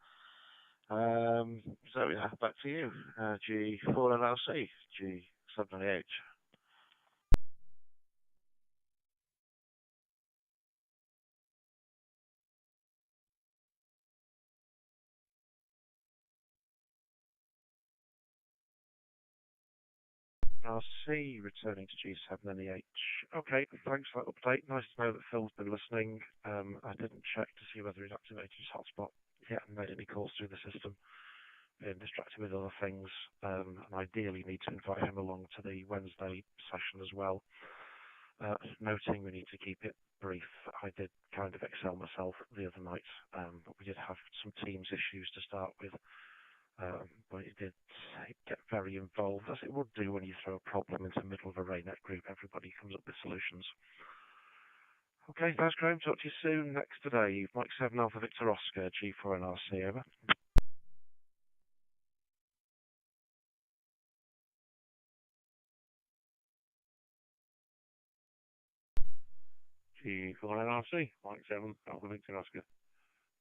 So yeah, back to you. G4 and RC, G7 and H. RC returning to G7 and the H. Okay, thanks for that update. Nice to know that Phil's been listening. I didn't check to see whether he'd activated his hotspot. He hadn't made any calls through the system. Been distracted with other things, and ideally need to invite him along to the Wednesday session as well. Noting we need to keep it brief. I did kind of excel myself the other night, but we did have some Teams issues to start with. but it did get very involved, as it would do when you throw a problem into the middle of a RAYNET group. Everybody comes up with solutions. Okay, thanks, Graham. Talk to you soon. Next today, Mike 7 Alpha Victor Oscar, G4NRC, over. G4NRC, Mike 7 Alpha Victor Oscar.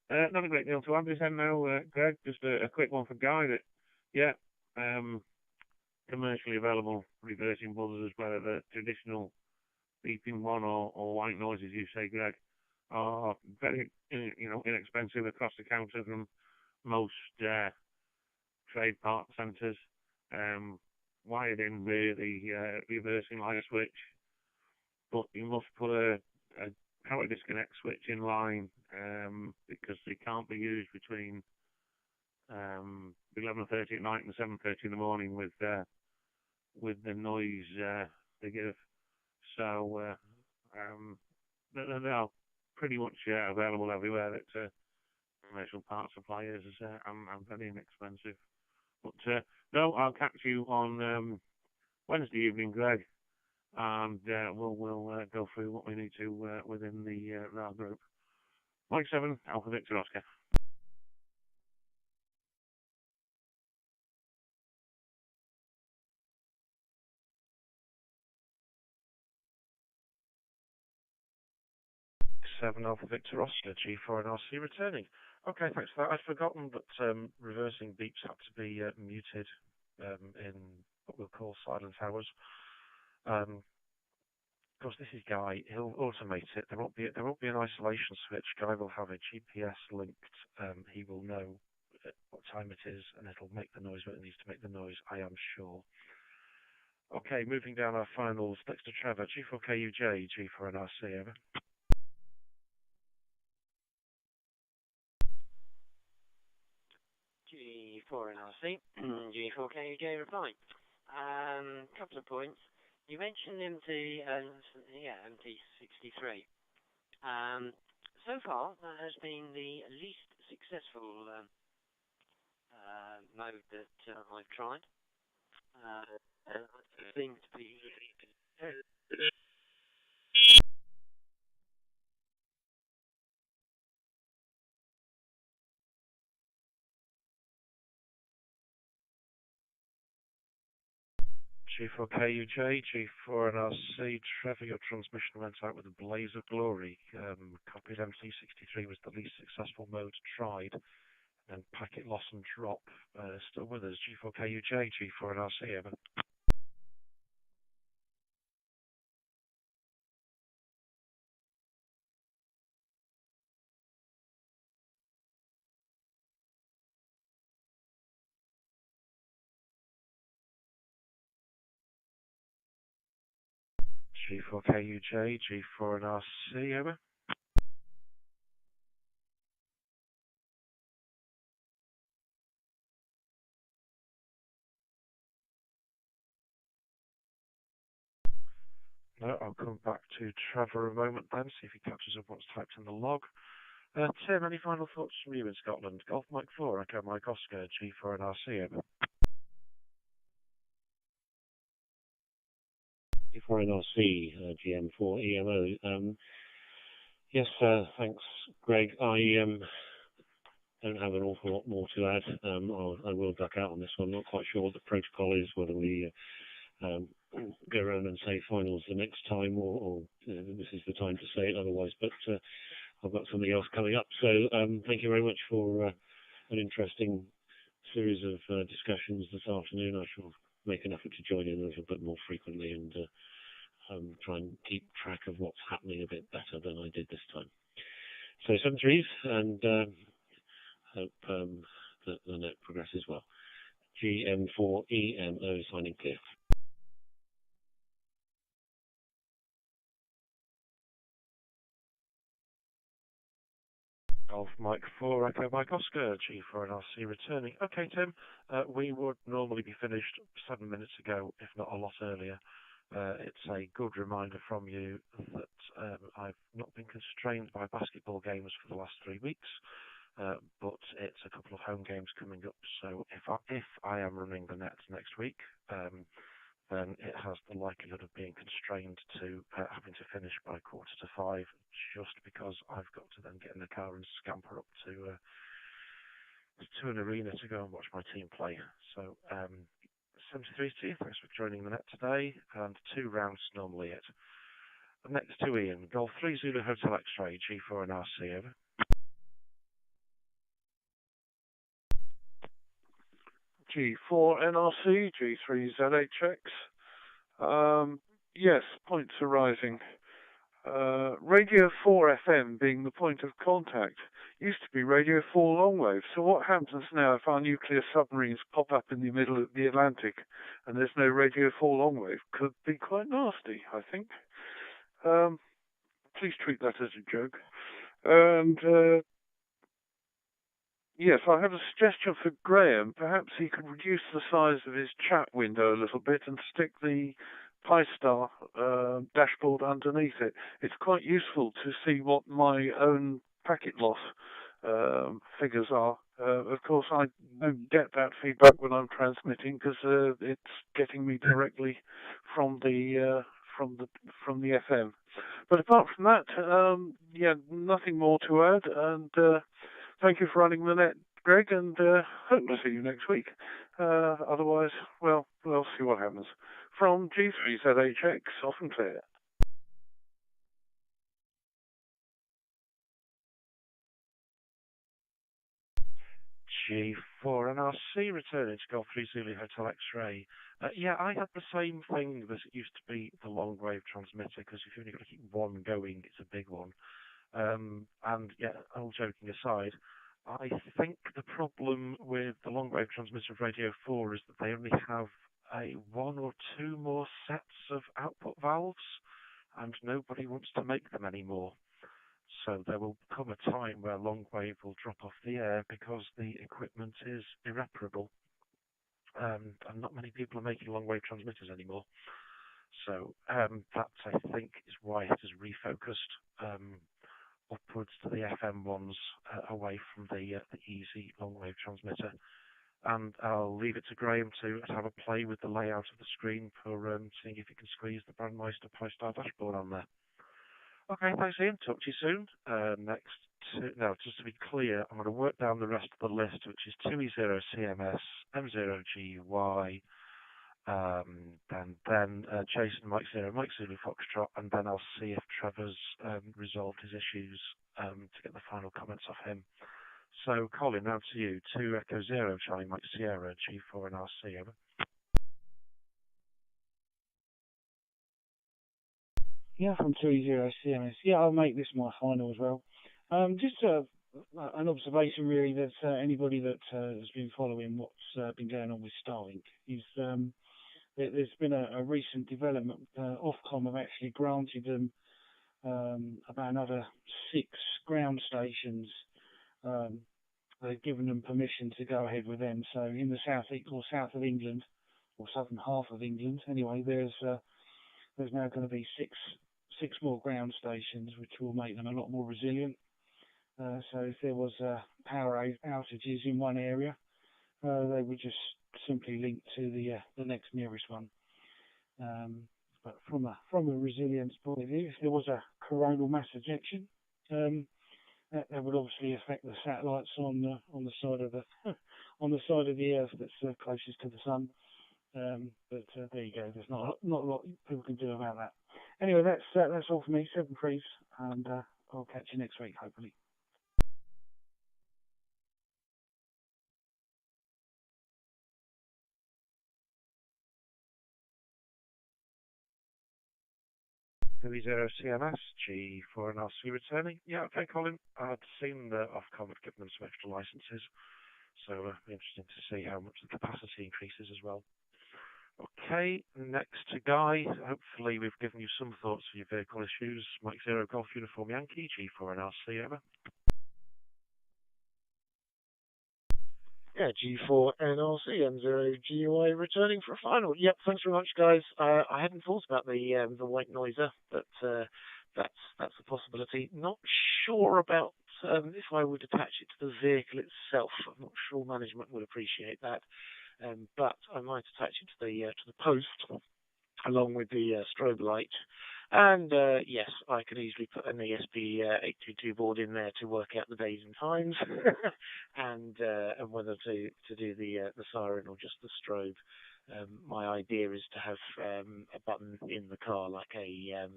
Not a great deal to add this end now, Greg. Just a quick one for Guy that, yeah, commercially available reversing buzzers, whether the traditional beeping one or white noise, as you say, Greg, are very, inexpensive across the counter from most trade part centres. Wired in the reversing light switch, but you must put a power disconnect switch in line because they can't be used between 11:30 at night and 7:30 in the morning with the noise they give. So they are pretty much available everywhere at commercial parts suppliers and very inexpensive. But no, I'll catch you on Wednesday evening, Greg, and we'll go through what we need to within the RAR group. Mike 7 Alpha Victor Oscar. Seven Alpha Victor Oscar, G4NRC returning. Okay, thanks for that. I'd forgotten that reversing beeps had to be muted in what we'll call silent hours. Of course, this is Guy. He'll automate it. There won't be an isolation switch. Guy will have a GPS linked. He will know what time it is, and it'll make the noise when it needs to make the noise. I am sure. Okay, moving down our finals. Next to Trevor, G4KUJ, G4NRC, over. G4NRC, G4KUJ reply. Couple of points. You mentioned MT63. So far, that has been the least successful mode that I've tried. It seems to be G4KUJ, G4NRC, Trevor, your transmission went out with a blaze of glory. Copied MT63 was the least successful mode tried. And packet loss and drop still with us. G4KUJ, G4NRC, over. G4KUJ, G4NRC, over. No, I'll come back to Trevor a moment then, see if he catches up what's typed in the log. Tim, any final thoughts from you in Scotland? Golf Mike 4, Echo Mike Oscar, G4NRC, over. G4NRC, GM4EMO. Yes, thanks, Greg. I don't have an awful lot more to add. I will duck out on this one. I'm not quite sure what the protocol is, whether we go around and say finals the next time, or this is the time to say it otherwise. But I've got something else coming up. So thank you very much for an interesting series of discussions this afternoon. I shall make an effort to join in a little bit more frequently and try and keep track of what's happening a bit better than I did this time. So 7 threes, and hope that the net progresses well. GM4EMO signing clear. Golf Mike 4, Echo Mike Oscar, G4NRC returning. Okay, Tim, we would normally be finished 7 minutes ago, if not a lot earlier. It's a good reminder from you that I've not been constrained by basketball games for the last 3 weeks. but it's a couple of home games coming up. So if I am running the net next week, then it has the likelihood of being constrained to having to finish by 5:15, just because I've got to then get in the car and scamper up to an arena to go and watch my team play. So 73 to you, thanks for joining the net today, and 2 rounds normally it. Next to Ian, Golf 3 Zulu Hotel X-Ray, G4 and RC, over. G4 NRC, G3 ZHX. Yes, points arising. Radio 4 FM being the point of contact used to be Radio 4 longwave. So what happens now if our nuclear submarines pop up in the middle of the Atlantic and there's no Radio 4 longwave? Could be quite nasty, I think. Please treat that as a joke. And yes, I have a suggestion for Graham. Perhaps he could reduce the size of his chat window a little bit and stick the Pi-Star dashboard underneath it. It's quite useful to see what my own packet loss figures are. Of course, I don't get that feedback when I'm transmitting because it's getting me directly from the FM. But apart from that, yeah, nothing more to add. And thank you for running the net, Greg, and hope to see you next week. Otherwise, well, we'll see what happens. From G3ZHX, off and clear. G4 and RC returning to Golf 3 Zulu Hotel X-Ray. Yeah, I had the same thing that it used to be the long wave transmitter, because if you've only got to keep one going, it's a big one. And yeah, all joking aside, I think the problem with the long wave transmitter of Radio 4 is that they only have 1 or 2 more sets of output valves, and nobody wants to make them anymore. So there will come a time where long wave will drop off the air because the equipment is irreparable. And not many people are making long wave transmitters anymore. So that, I think, is why it has refocused upwards to the FM ones, away from the easy long wave transmitter. And I'll leave it to Graham to have a play with the layout of the screen for seeing if he can squeeze the Brandmeister Pi-Star dashboard on there. Okay, thanks Ian, talk to you soon. Just to be clear, I'm going to work down the rest of the list, which is 2E0 CMS, M0GY, and then Jason, Mike Zero, Mike Zulu Foxtrot, and then I'll see if Trevor's resolved his issues to get the final comments off him. So, Colin, now to you. 2 Echo 0, Charlie Mike Sierra, G4 and RC, over. Yeah, from 2E0 CMS. Yeah, I'll make this my final as well. Just an observation, really, that anybody that has been following what's been going on with Starlink is there's been a recent development. Ofcom have actually granted them about another 6 ground stations. They've given them permission to go ahead with them. So in the south of England, or southern half of England, anyway, there's now going to be six more ground stations, which will make them a lot more resilient. So if there was power outages in one area, they would just simply link to the next nearest one. But from a resilience point of view, if there was a coronal mass ejection, that would obviously affect the satellites on the side of the Earth that's closest to the sun. But there you go. There's not a lot people can do about that. Anyway, that's all for me. 7 Prees, and I'll catch you next week, hopefully. Zero CMS, G4 and RC returning. Yeah, okay, Colin. I'd seen that Ofcom had given them some extra licenses, so it'll be interesting to see how much the capacity increases as well. Okay, next to Guy. Hopefully we've given you some thoughts for your vehicle issues. Mike Zero Golf Uniform Yankee, G4 and RC, over. Yeah, G4 NRC, M0GY returning for a final. Yep, thanks very much, guys. I hadn't thought about the white noiser, but that's a possibility. Not sure about if I would attach it to the vehicle itself. I'm not sure management will appreciate that, but I might attach it to the post along with the strobe light. And yes, I can easily put an ESP 822 board in there to work out the days and times, and whether to do the siren or just the strobe. My idea is to have a button in the car, like a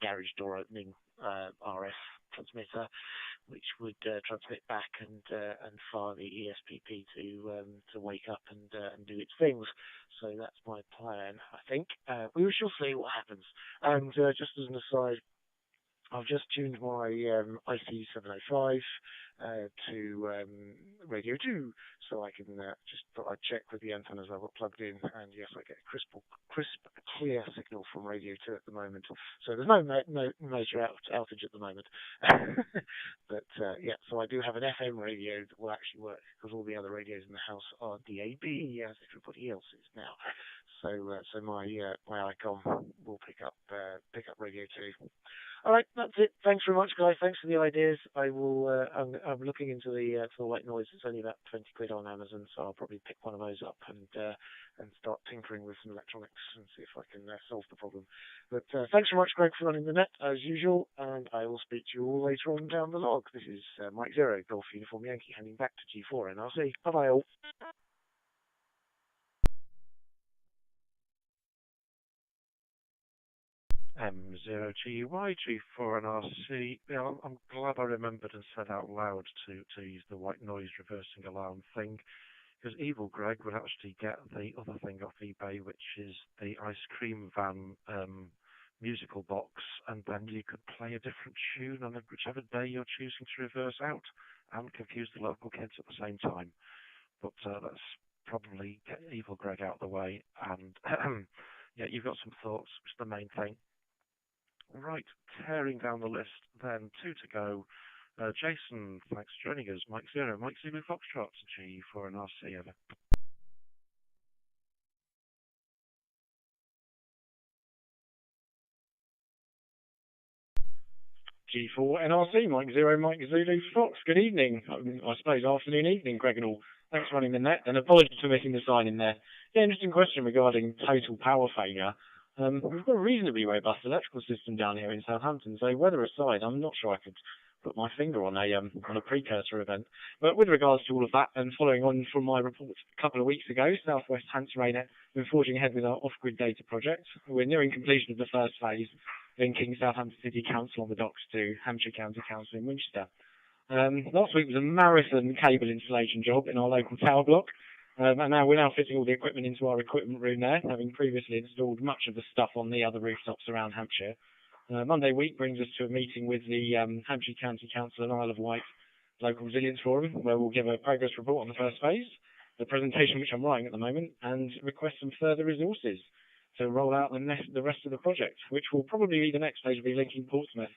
garage door opening RF transmitter, which would transmit back and fire the ESPP to wake up and do its things. So that's my plan, I think. We shall see what happens. And just as an aside, I've just tuned my IC705 to Radio 2, so I can just thought I'd check with the antennas I've got plugged in, and yes, I get a crisp, clear signal from Radio 2 at the moment. So there's no major outage at the moment. But yeah, so I do have an FM radio that will actually work, because all the other radios in the house are DAB, as everybody else is now. So my ICOM will pick up Radio 2. All right, that's it. Thanks very much, guys. Thanks for the ideas. I will. I'm looking into the white noise. It's only about 20 quid on Amazon, so I'll probably pick one of those up and start tinkering with some electronics and see if I can solve the problem. But thanks very much, Greg, for running the net as usual, and I will speak to you all later on down the log. This is Mike Zero, Golf Uniform Yankee, handing back to G4 NRC. Bye bye all. M0GY, G4NRC. Yeah, I'm glad I remembered and said out loud to use the white noise reversing alarm thing, because Evil Greg would actually get the other thing off eBay, which is the ice cream van musical box, and then you could play a different tune on whichever day you're choosing to reverse out, and confuse the local kids at the same time. But let's probably get Evil Greg out of the way, and yeah, you've got some thoughts, which is the main thing. Right, tearing down the list, then 2 to go. Jason, thanks for joining us. Mike Zero, Mike Zulu Foxtrot, G4NRC, over. G4NRC, Mike Zero, Mike Zulu Fox. Good evening. I suppose afternoon, evening, Greg and all. Thanks for running the net, and apologies for missing the sign in there. Yeah, interesting question regarding total power failure. We've got a reasonably robust electrical system down here in Southampton, so weather aside, I'm not sure I could put my finger on a precursor event. But with regards to all of that, and following on from my report a couple of weeks ago, South West Hants RAYNET have been forging ahead with our off-grid data project. We're nearing completion of the first phase, linking Southampton City Council on the docks to Hampshire County Council in Winchester. Last week was a marathon cable installation job in our local tower block. And now we're fitting all the equipment into our equipment room there, having previously installed much of the stuff on the other rooftops around Hampshire. Monday week brings us to a meeting with the Hampshire County Council and Isle of Wight Local Resilience Forum, where we'll give a progress report on the first phase, the presentation which I'm writing at the moment, and request some further resources to roll out the rest of the project, which will probably be the next stage, will be linking Portsmouth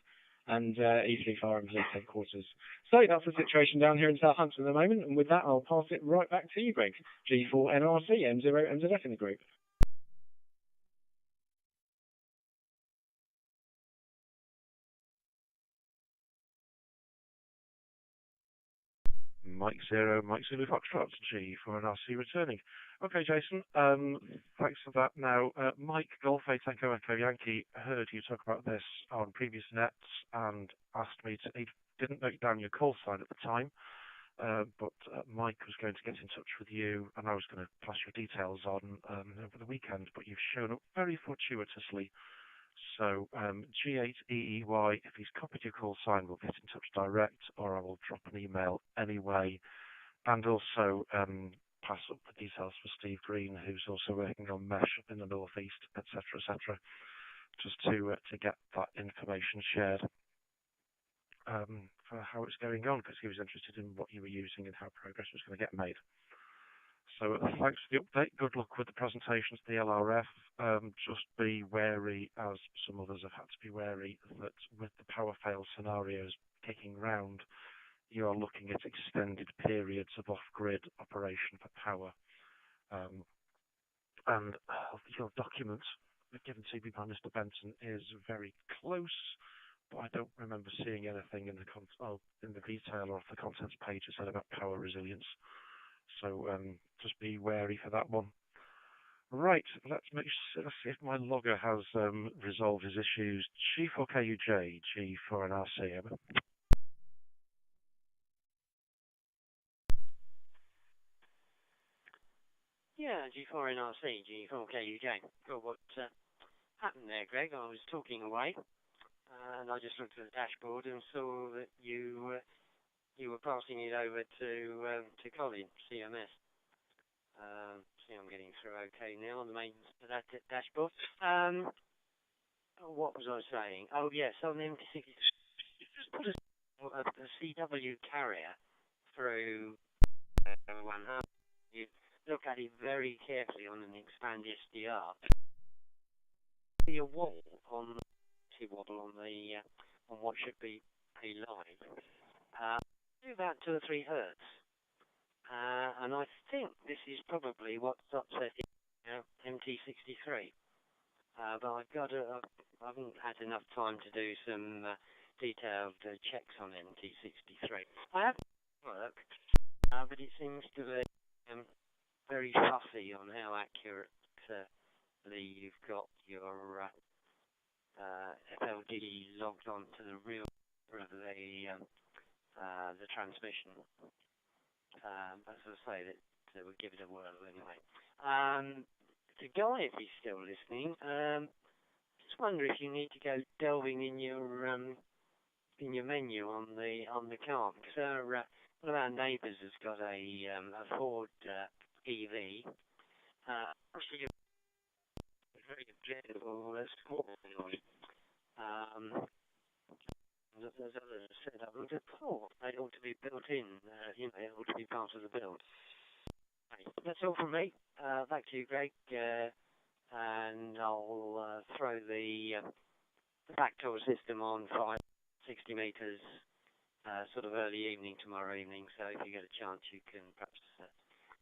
and Eastleigh Fire and Police Headquarters. So that's the situation down here in Southampton at the moment, and with that I'll pass it right back to you, Greg. G4NRC, M0MZF in the group. Mike Zero, Mike Zulu Foxtrot, G4NRC returning. Okay, Jason, thanks for that. Now, Mike Golf Tango Echo Yankee heard you talk about this on previous nets and asked me to, he didn't note down your call sign at the time, but Mike was going to get in touch with you, and I was going to pass your details on over the weekend, but you've shown up very fortuitously. So G8EEY, if he's copied your call sign, we'll get in touch direct, or I will drop an email anyway, and also pass up the details for Steve Green, who's also working on mesh up in the northeast, etc., just to get that information shared for how it's going on, because he was interested in what you were using and how progress was going to get made. So thanks for the update. Good luck with the presentations to the LRF. Just be wary, as some others have had to be wary, that with the power fail scenarios kicking round, you are looking at extended periods of off-grid operation for power. And your document given to me by Mr. Benson is very close, but I don't remember seeing anything in the in the detail or off the contents page that said about power resilience. So just be wary for that one. Right, let's see if my logger has resolved his issues. G4KUJ, G4NRC, over. Yeah, G4NRC, G4KUJ. Well, what happened there, Greg? I was talking away, and I just looked at the dashboard and saw that you were passing it over to Colin, CMS. See, I'm getting through okay now on the main dashboard. What was I saying? Oh, yes, on the MT6, just put a CW carrier through 100. You look at it very carefully on an expand SDR. See a wobble on what should be a line. Do about 2 or 3 hertz. And I think this is probably what's upsetting MT63. But I haven't had enough time to do some detailed checks on MT63. I have work, but it seems to be very fussy on how accurately you've got your FLD logged onto the real of the transmission. As I say, that we'll give it a whirl anyway. The guy, if he's still listening, just wonder if you need to go delving in your menu on the car, because one of our neighbours has got a Ford EV. Actually, a very objectable sport noise. There's others said I would have thought they ought to be built in. They ought to be part of the build. That's all from me. Back to you, Greg, and I'll throw the backdoor system on for 60 metres sort of early evening tomorrow evening, so if you get a chance you can perhaps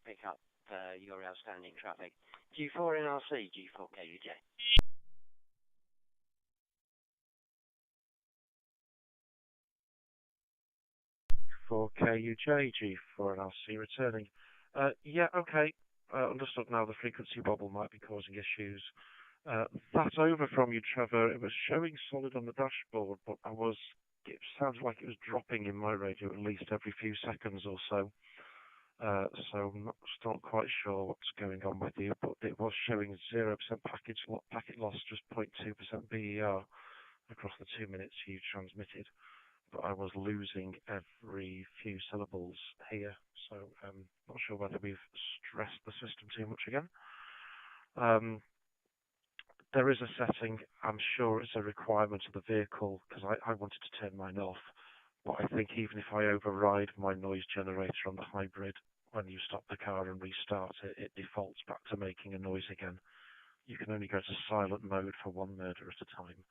pick up your outstanding traffic. G4NRC, G4KUJ. 4KUJ, G4NRC returning. Yeah, okay. Understood now the frequency wobble might be causing issues. That's over from you, Trevor. It was showing solid on the dashboard, but it sounded like it was dropping in my radio at least every few seconds or so. So I'm still not quite sure what's going on with you, but it was showing 0% packet loss, just 0.2% BER across the 2 minutes you transmitted. But I was losing every few syllables here, so I'm not sure whether we've stressed the system too much again. There is a setting, I'm sure it's a requirement of the vehicle, because I wanted to turn mine off, but I think even if I override my noise generator on the hybrid, when you stop the car and restart it, it defaults back to making a noise again. You can only go to silent mode for one murder at a time,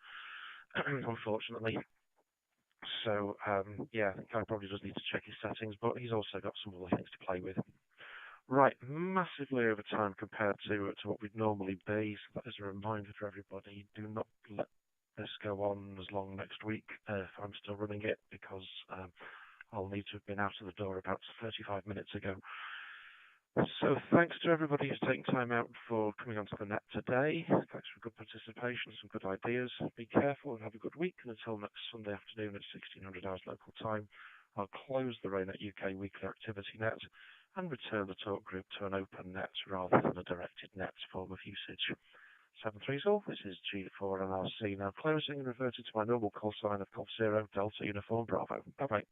unfortunately. So, yeah, the guy probably does need to check his settings, but he's also got some other things to play with. Right, massively over time compared to what we'd normally be, so that is a reminder for everybody. Do not let this go on as long next week if I'm still running it, because I'll need to have been out of the door about 35 minutes ago. So thanks to everybody who's taken time out for coming onto the net today. Thanks for good participation, some good ideas. Be careful and have a good week. And until next Sunday afternoon at 1600 hours local time, I'll close the RAYNET-UK weekly activity net and return the talk group to an open net rather than a directed net form of usage. 730, this is G4NRC now closing and reverting to my normal call sign of Golf 0 Delta Uniform Bravo. Bye-bye.